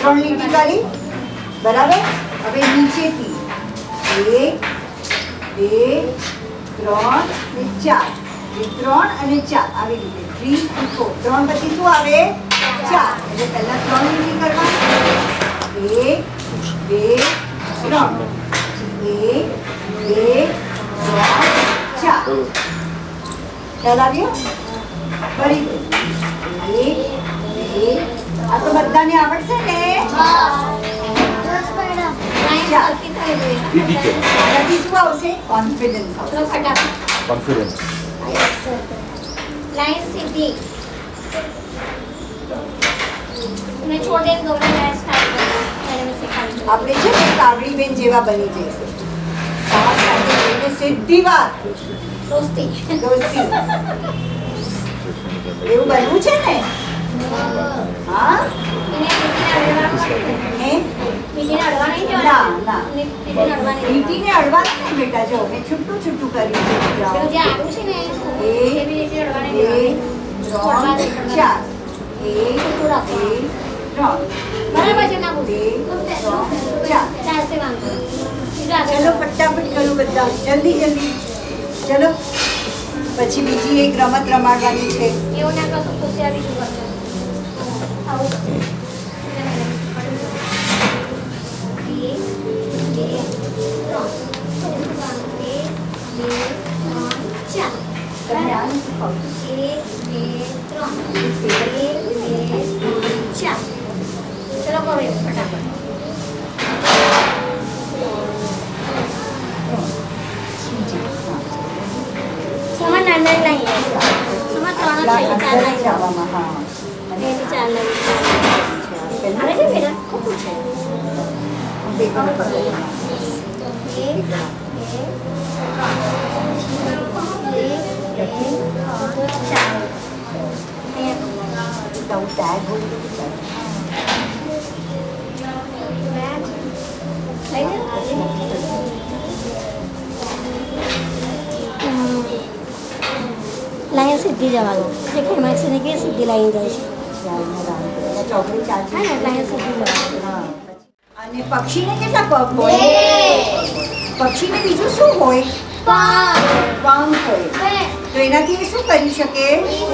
3 લીટી કરી બરાબર. હવે નીચેથી 1 2 3 અને 4 3 અને 4 આવી રીતે 3 4 3 પછી શું આવે 4 એટલે પહેલા 3 લીટી કરવાની. 1 2 3 1 2 3 4 ખ્યાલ આવ્યો? ફરી 1 2 આ તો બધાને આવડશે ને? આનાથી શું આવશે? કોન્ફિડન્સ આવશે. કોન્ફિડન્સ. लाइन सीधी मैं छोड़ दे दो मैं स्टार्ट मैंने में सिखाई આપણે છે ને કાબડીબેન જેવા બની જઈશું. સાથ સાથે જઈને સીધી વાત दोस्ती દોસ્તી એવું બનવું છે ને? હા હે मीठी अड़वा नहीं ના ના मीठी अड़वा नहीं લીટીને અડવાનું નહીં બેટા. જો મેં છૂટું છૂટું કર્યું છે. જાઓ. जो आगू છે ને એ भी मीठी अड़वा नहीं 1 2 4 बराबर છે ના બોલ 1 2 4 चार से वांगो ચલો ફટાફટ કરું બધા જલ્દી જલ્દી. ચલો પછી બીજી એક રમત રમાડવાની છે. એવું ના કરશો ખુશી આવી શું કરશો આવું તમને આ નથી ફાવતું. ચલો કરો ફટાફટ સમાન નાના નહીં સમાન ત્રણ આટલા છે ચાર અંદર જ નહીં જવામાં, હા. અને એની ચાર નહીં પહેલું આવે છે બેટા ખોટું છે. બે કલર પકડો. તો tag હોય તો ચાલે. લાઈન સીધી જવાનું જે ખેમાક્ષી ને કે સીધી લાઈન જાય છે ચાલને રામ કરે. અને ચોકડી ચાલશે. હા ને લાઈન સીધી જવાનું હા. અને પક્ષીને કેટલા પગ હોય? પક્ષીને બીજું શું હોય? પંખ હોય. તો એનાથી એ શું કરી શકે?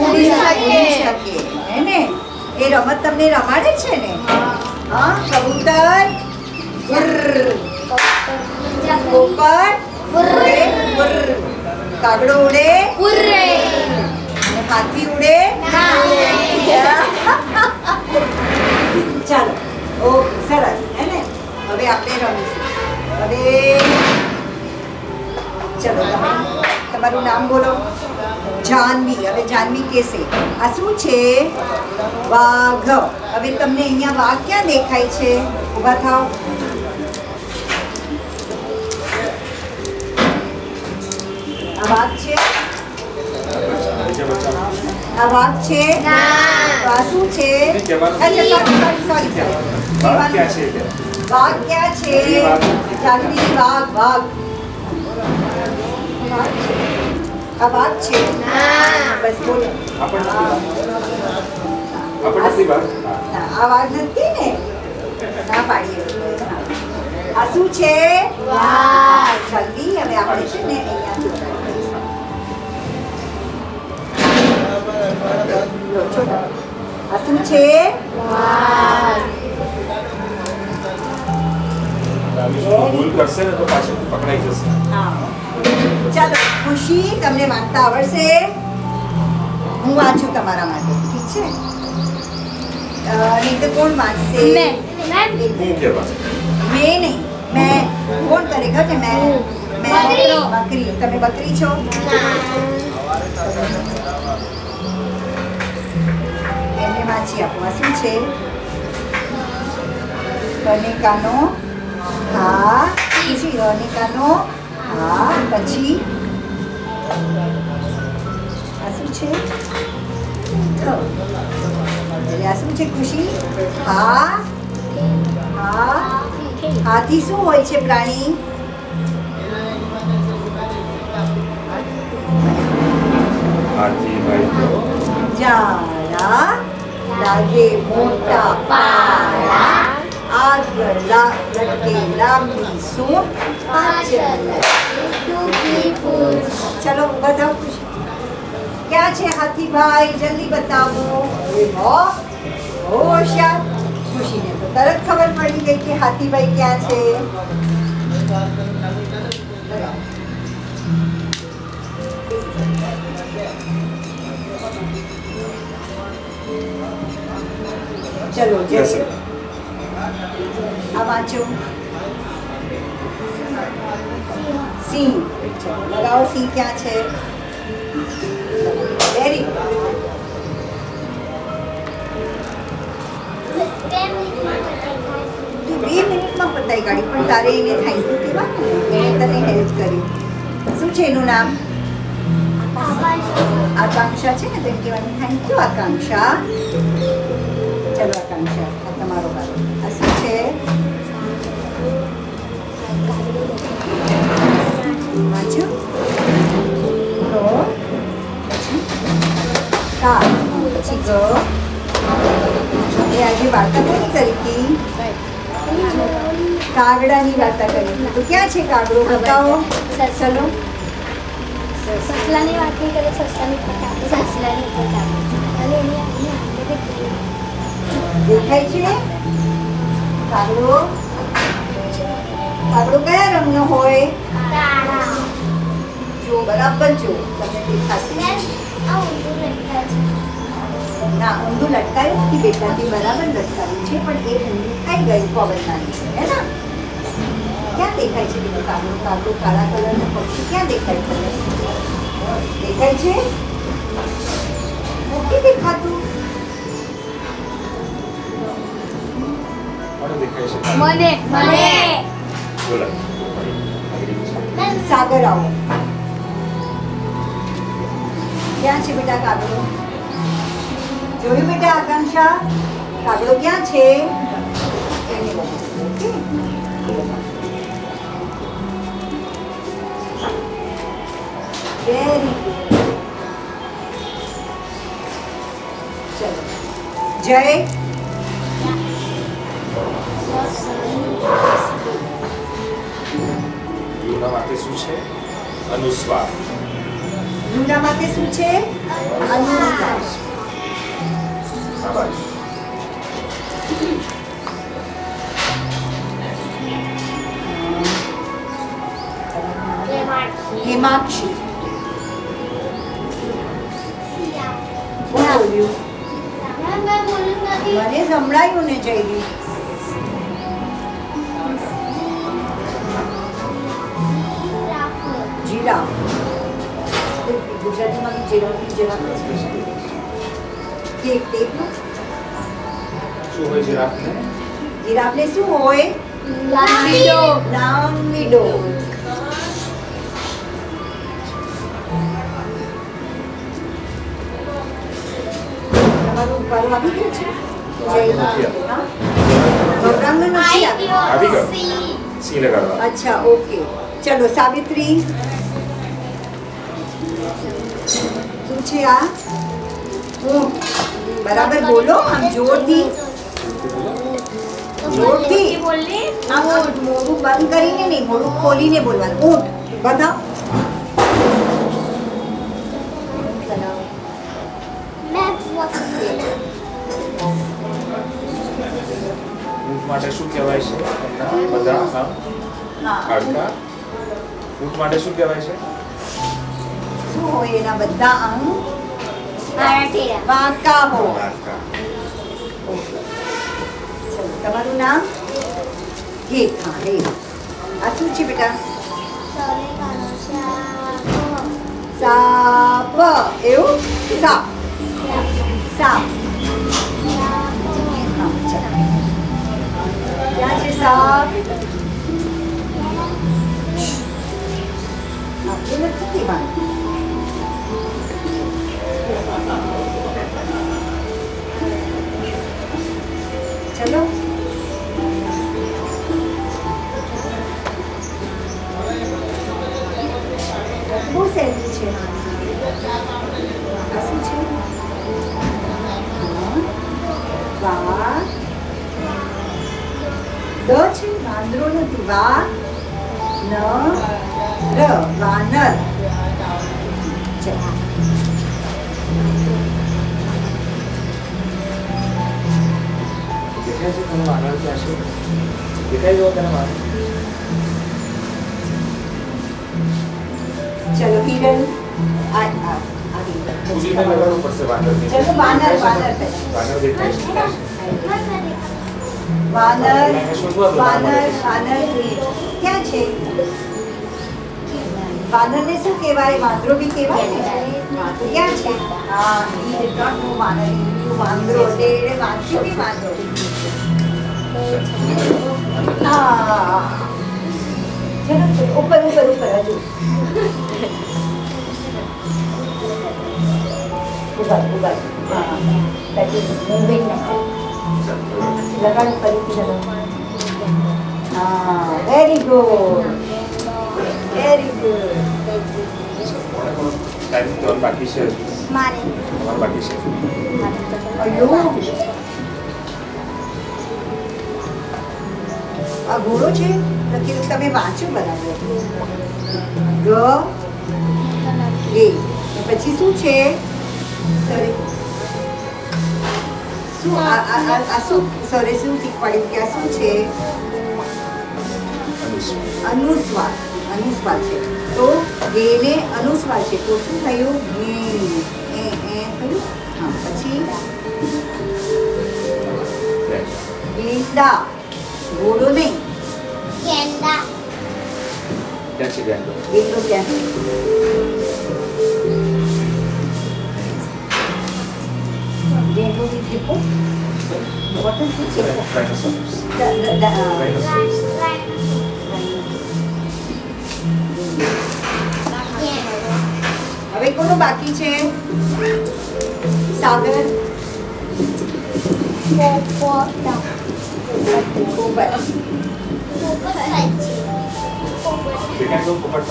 ઉડી શકે. હે ને? એ રમત તમને રમાડે છે ને? હા. કબૂતર ઉર્ર. પોપટ ઉડે ઉર્ર. કાગડો ઉડે અને હાથી ઉડે. ચાલો ઓકે સરસ હે ને? હવે આપણે રમીશું. હવે ચલો તમે તમારું નામ બોલો. જાનવી. હવે જાનવી કહેશે આ શું છે? વાઘ. હવે તમને અહીંયા વાઘ ક્યાં દેખાય છે? ઊભા થાઓ. આ વાઘ છે? આ વાઘ છે? તો આ શું છે? બાગ ક્યાં છે તે? વાઘ ક્યાં છે? જાનવી વાઘ વાઘ. આ વાઘ છે? બસ બોલો. આપણે નથી બાગ. ના, આ વાઘ નથી ને? ના પાડીએ. આ શું છે? જલ્દી હવે આપણે છે ને અહીંયા લો, છોડો. આ શું છે? ભૂલ કરશે ને તો પાછળ પકડાઈ જશે. હા. ચાલો ખુશી તમને વાંચતા આવડશે? હું વાંચું તમારા માટે, ઠીક છે? નહીં તો કોણ વાંચશે? હું કહેવા મેં નહીં, મેં. કોણ કરે ખબર છે? મેં. બકરી. બકરી. તમે બકરી છો? એમને વાંચી આપો. આ શું છે? કનિકાનો હા. ખુશી કનિકાનો હા. પછી આ શું છે? આ શું છે ખુશી? હા. હા. હાથી શું હોય છે પ્રાણી? હાથી ભાઈ તો જાડા લાગે મોટા પાડા, આગળ લટકે લાંબી સૂંઢ, પાછળ ચલો બતાવો ખુશી. ક્યાં છે હાથીભાઈ? જલ્દી બતાવો. એ વાહ, બહુ હોશિયાર. ખુશીને તો તરત ખબર પડી ગઈ કે હાથીભાઈ ક્યાં છે. ચલો જલ્દી આ વાંચો. સિંહ. ચલો લગાવો. સિંહ ક્યાં છે? Very good. તું 2 મિનિટમાં પતાઈ કાઢી, પણ તારે એને થેન્ક યુ કહેવાનું ને. એણે તને હેલ્પ કરી. શું છે એનું નામ? આકાંક્ષા છે ને? તેમ કહેવાનું થેન્ક યુ આકાંક્ષા. ચલો આકાંક્ષા, આ તમારો ભાગ. આ શું છે? વાંચ્યું? તો પછી કા, પછી ગ. એ આજે વાર્તા કોની કરી હતી? કાગડાની વાર્તા કરી હતી. તો ક્યાં છે કાગડો? બતાવો. ચલો સસલાની વાત નહીં કરે, સસલાની ઉપર કાપે, સસલાની ઉપર કાપે અને એની આગળ દેખાય છે કાગડો? કાગડો કયા રંગનો હોય? કાળા. જો બરાબર જો તમને દેખાશે. આ ઊંધું લટકાય છે. ના, ઊંધું લટકાયું નથી બેટા, તે બરાબર લટકાયું છે પણ એ ઊંધું થઈ ગયું પવનના લીધે, હે ને? ક્યાં દેખાય છે બેટા કાગડો? કાગડો કાળા કલરનો પક્ષી ક્યાં દેખાય છે? દેખાય છે? નથી દેખાતું. મને દેખાય છે મને બોલો આગળ છે. સાગર આવો. ક્યાં છે બેટા કાગડો? જોયું બેટા આકાંક્ષા? કાગડો ક્યાં છે? એને બતાવો. ઓકે? Very good. ચલો જય. યુના માટે શું છે? અનુસ્વાર. યુના માટે શું છે? અનુસ્વાર. શાબાશ. હેમાક્ષી. કોણ બોલ્યું? મને સંભળાયું ને જયદીપ. જીરાફ. ગુજરાતીમાં બી જીરાફની જીરાફ કેક ટેપનું. શું હોય જીરાફને? જીરાફને શું હોય? લાંબી ડોક. તમારું ઉપાડો આવી ગયો છે? હા? ગૌરાંગ નથી આવ્યો. આવી ગયો. સી લગાડવા. અચ્છા ઓકે. ચલો સાવિત્રી. શું છે આ? ઊંટ. બરાબર બોલો આમ જોરથી. જોરથી. આમ મોઢું બંધ કરીને નહીં, મોઢું ખોલીને બોલવાનું. ઊંટ. બતાવ. ઊંટ માટે શું કહેવાય છે? એમના બધા હાડકા. ઊંટ માટે શું કહેવાય છે? શું હોય એના બધા અંગ? વાંકા હોય. હાડકા. ચલો તમારું નામ? હેત. હા હેત. આ શું છે બેટા? સાપ. એવું? સાપ. સાપ. હા, ચાલો. ક્યાં છે સાપ? આપણે નથી કહેવાનું. ચલો બહુ સહેલું છે. આ શું છે? વા. દ છે, વાંદરો નથી. વા ન ર. વાનર. ચલો દેખાય છે તને વાનર ક્યાં છે? દેખાય જો તને વાનર? ચલો હિરણ. ઉડીને લગાડવું પડશે વાનરની. ચલો વાનર. વાનર વાનર દેખાય છે? વાનર. શોધવા દો વાનર. વાનર ક્યાં છે? વાનરને શું કહેવાય? વાંદરો બી કહેવાય ને. વાંદરો ક્યાં છે? હા, he did not know વાનર. He knew વાંદરો. એટલે વાંચ્યું બી વાંદરો. હા. ચલો ઉપર ઉપર ઉપર હજુ. ઉભા ઉભા. હા. That is moving. લગાડ ફરીથી લગાડ. હા, very good. Very good. Time તો બાકી છે. મારે તમારે બાકી છે. અયો. આ ઘોડો છે લખેલું, તમે વાંચો બરાબર. ગ ગે. પછી શું છે? સરે શું આ શું સરે શું શીખવાડ્યું કે આ શું છે? અનુસ્વાર. અનુસ્વાર છે તો ગે ને અનુસ્વાર છે તો શું થયું? ગે એ થયું. હા પછી ગેંડા. ઘોડો નહીં, ગેંડા. ત્યાં છે ગેંડો. ગેંડો ક્યાં છે? ગેંડો ની hippo. What is it? Rhinoceros. Rhinoceros. હવે કોનું બાકી છે? સાગર. પોપટ. Kita tu popat.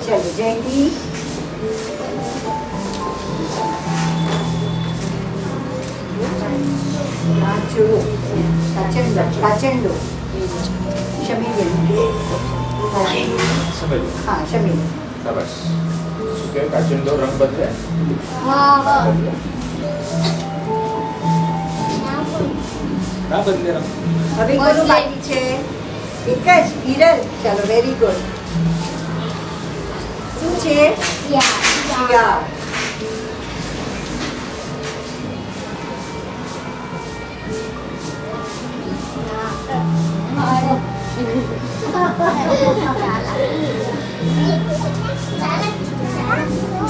ચલો જયંતી. કાચડો. કાચંડો. શમીબેન. Sampai. હા શમીબેન. Sabas. Suka kacang rang berdua. હા. ના બદલે રંગ. હવે કોનું બાકી છે? એક જ હિરલ. ચાલો વેરી ગુડ. શું છે? શિયાળ.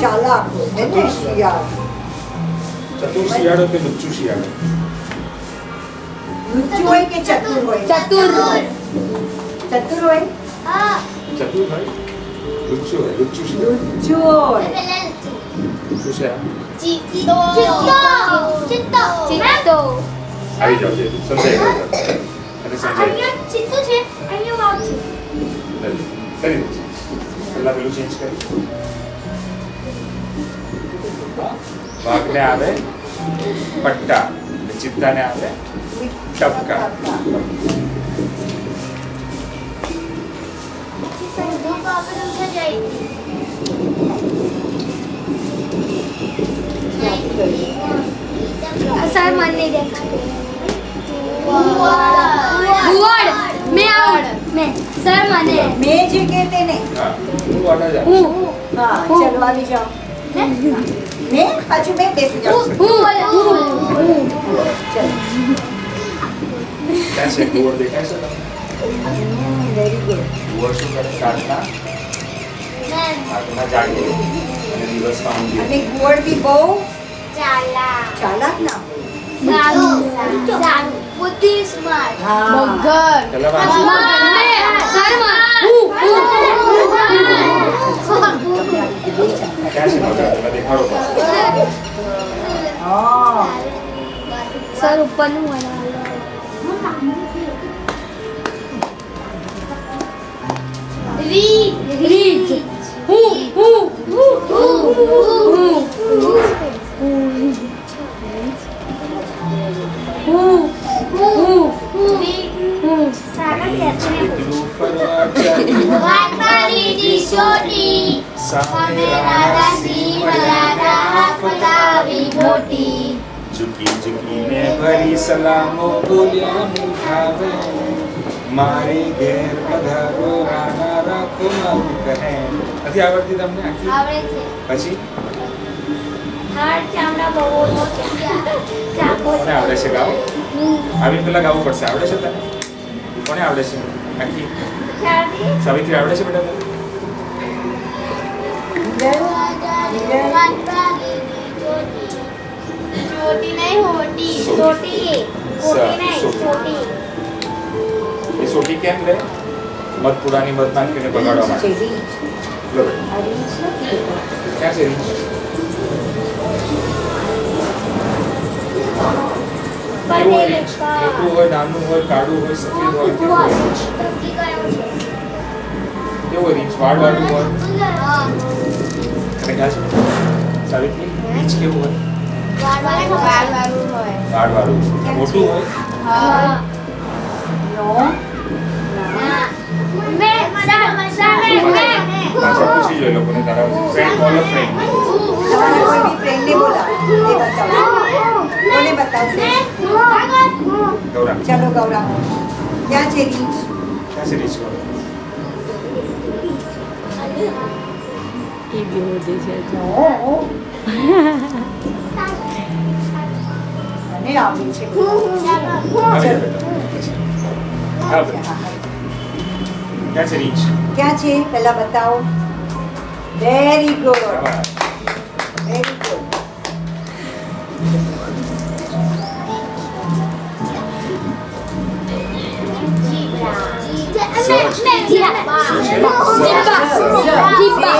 ચાલાક. એટલે શિયાળ. ચતુર શિયાળો કે લુચ્ચું શિયાળો? લુચ્ચું હોય કે ચતુર હોય? ચતુર. ચતુર હોય. ચતુર હોય લુચ્ચું હોય લુચ્ચું શિયાળો. લુચ્ચું હોય. શું છે આ? ચિત્તો. આવી જાઓ જે સમજાઈ ગયું અને સમજાઈ ગયું. ચિત્તો છે અહીંયા વાવ છે. કરી દે પેલા પેલું ચેન્જ કરી. વાઘને આવે પટ્ટા અને ચિત્તાને આવે ટપકા. સર મને નહીં દેખાતું. ગુવડ. મેં સર મને મેં જે કે તેને. હા હું વાડા જા. હા ચલો આવી જાઓ. મેં પાછું મેં બેસી જાઉં. ચલો. ક્યાં છે કુવર દેખાય છે તમને? Very good. કુવર શું કરે? કાચના જાગે અને દિવસમાં ઊંઘે. અને ગુવડ બી બહુ ચાલા. ચાલાક ના હોય. સારું. બુદ્ધિ સ્માર્ટ. હા. પેલા વાંચો. ક્યાં છે મગર? પેલા દેખાડો પાછો. હા. સર ઉપરનું રીચ. એકલું ફરવા ચાલ્યું. સામે રાધાજી ઝુકી ઝુકીને ભરી સલામો બોલ્યા મુખાવે. મારી ઘેર પધારો રાણા રાખો મારું કહે. નથી આવડતી તમને આખી? પછી કોને આવડે છે ગાવ? આવી પેલા ગાવું પડશે. આવડે છે તને? કોને આવડે છે આખી? સાવિત્રી આવડે છે બેટા તને? એ સોટી કેમ લે? મધ પુરાની મધ નાખીને બગાડવા માટે. લો બેટા. આ રીંછ નથી બેટા. ક્યાં છે રીંછ? કેવું હોય રીંછ? મોટું હોય, નાનું હોય, કાળું હોય, સફેદ હોય, કેવું હોય રીંછ? કેવું હોય રીંછ? વાળવાળું હોય? તને ખ્યાલ છે? સાવિત્રી, રીંછ કેવું હોય? વાળવાળું. મોટું હોય? નો. ના. પાછા પૂછી જો એ લોકોને તારા ફ્રેન્ડ બોલો ફ્રેન્ડ તમારા કોઈ બી ફ્રેન્ડને બોલાવો એ બતાવો કોને બતાવશે ગૌરાંગ ચલો ગૌરાંગ ક્યાં છે રીંછ ક્યાં છે રીચ કરો નો મને આવડે છે આવી જા બેટા હા બેટા ક્યાં છે રીચ ક્યાં છે પહેલા બતાવો વેરી ગુડ શાબાશ વેરી ગુડ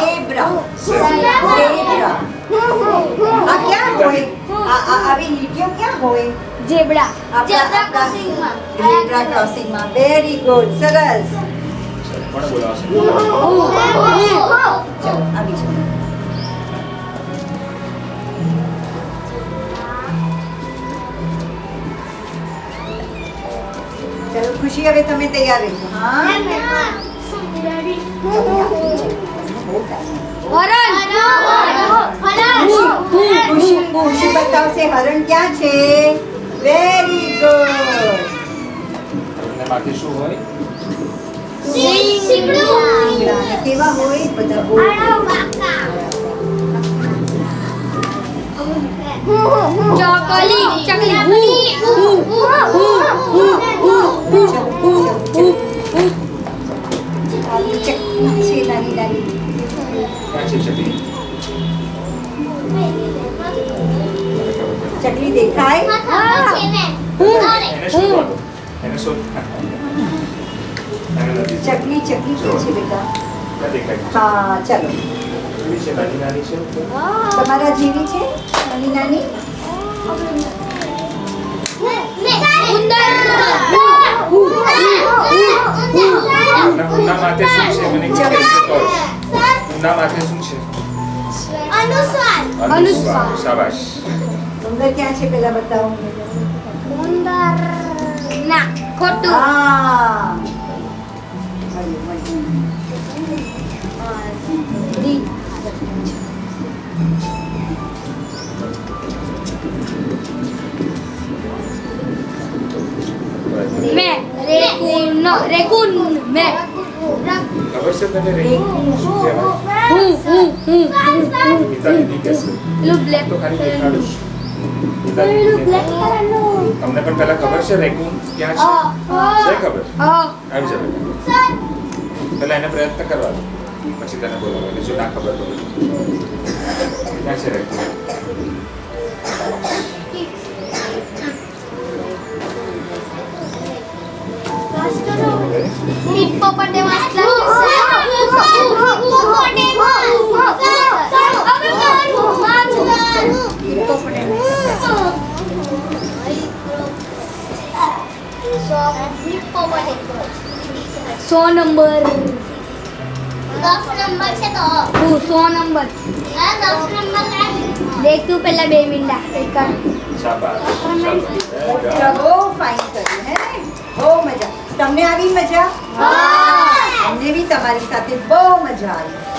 ઝેબ્રા આ ક્યાં હોય આવી લીટીઓ ક્યાં હોય ઝેબ્રા ક્રોસિંગમાં વેરી ગુડ સરસ કોને બોલાવશે ચલો આવી જાઓ ચલો ખુશી હવે તમે તૈયાર રહેજો હા ખુશી બતાવશે હરણ ક્યાં છે વેરી ગુડ તમને માથે શું હોય કેવા હોય બધા બોલ ચકલી છે નાની નાની ક્યાં છે ચકલી ચકલી દેખાય એને શોધવાનું એને શોધ એને નથી ચકલી ચકલી ક્યાં છે બેટા ક્યાં દેખાય હા ચલો કેવી છે નાની નાની છે તમારા જેવી છે નાની નાની ઉના માથે શું છે મને કહેશે તો ઉના માથે શું છે અનુસ્વાર શાબાશ ઉંદર ક્યાં છે પેલા બતાવો ખોટું હા રેકુન મેં ખબર છે તને રેકુન શું કહેવાય ગીતા દીદી કહેશે બ્લેક તો ખાલી દેખાડું ગીતા દીદી બ્લેક કલરનું તમને પણ પહેલા ખબર છે રેકુન ક્યાં છે ખબર આવી જાવ પહેલા એને પ્રયત્ન કરવા દો પછી તને બોલાવો એટલે જો ના ખબર તો ક્યાં છે રેકુન સો નંબર 10 નંબર છે તો 100 નંબર 10 નંબર લાગે દેખ તું પેલા 2 મિનિટ એક શાબાશ બહુ ફાઇન કર્યું હે બહુ મજા તમને આવી મજા અમને બી તમારી સાથે બહુ મજા આવી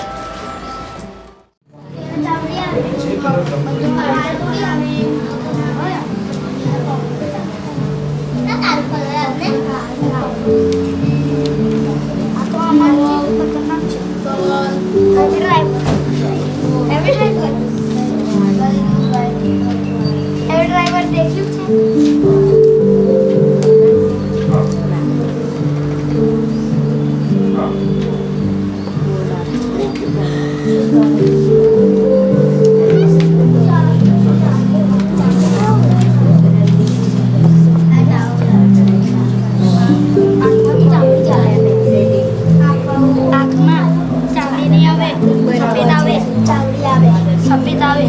ડ્રાઈવર દેખ્યું છે સફેદ આવે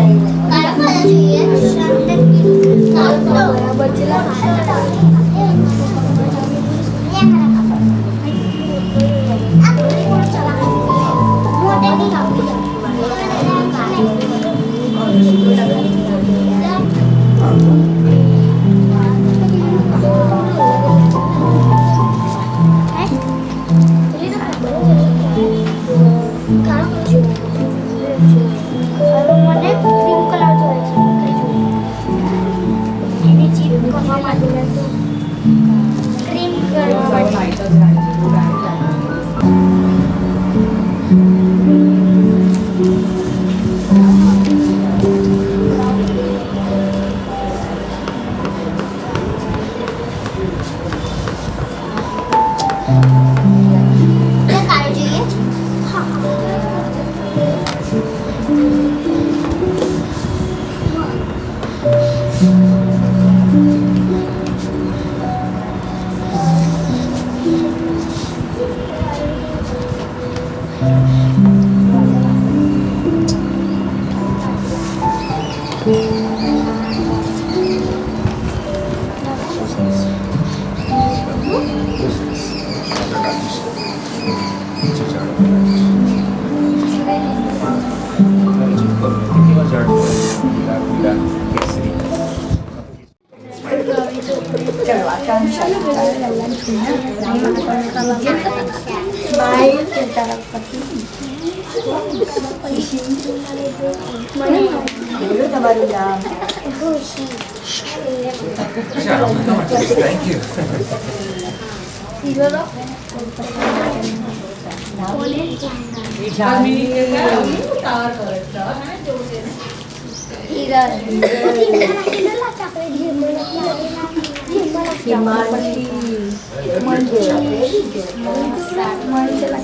ચલો આકાંક્ષા સ્માઈલ બોલો તમારું નામ thank you.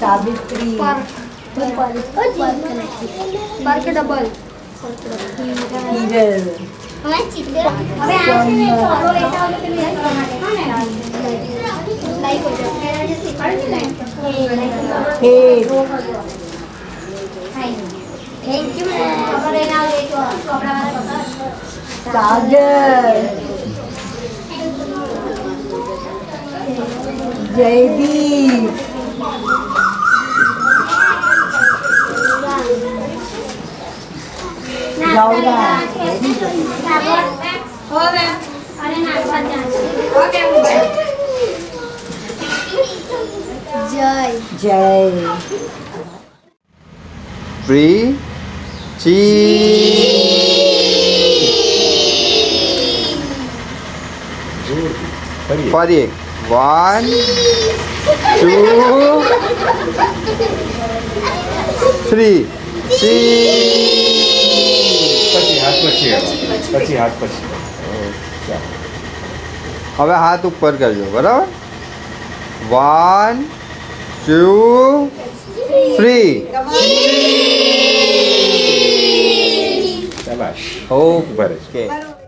Savitri Hiral thank you Sagar Jaydeep Gaura Jay Jay ફરી 1 2 3 પછી હાથ પછી પછી હાથ પછી. હવે હાથ ઉપર કરજો બરાબર 1 2 3 શાબાશ. ઓકે બરાબર.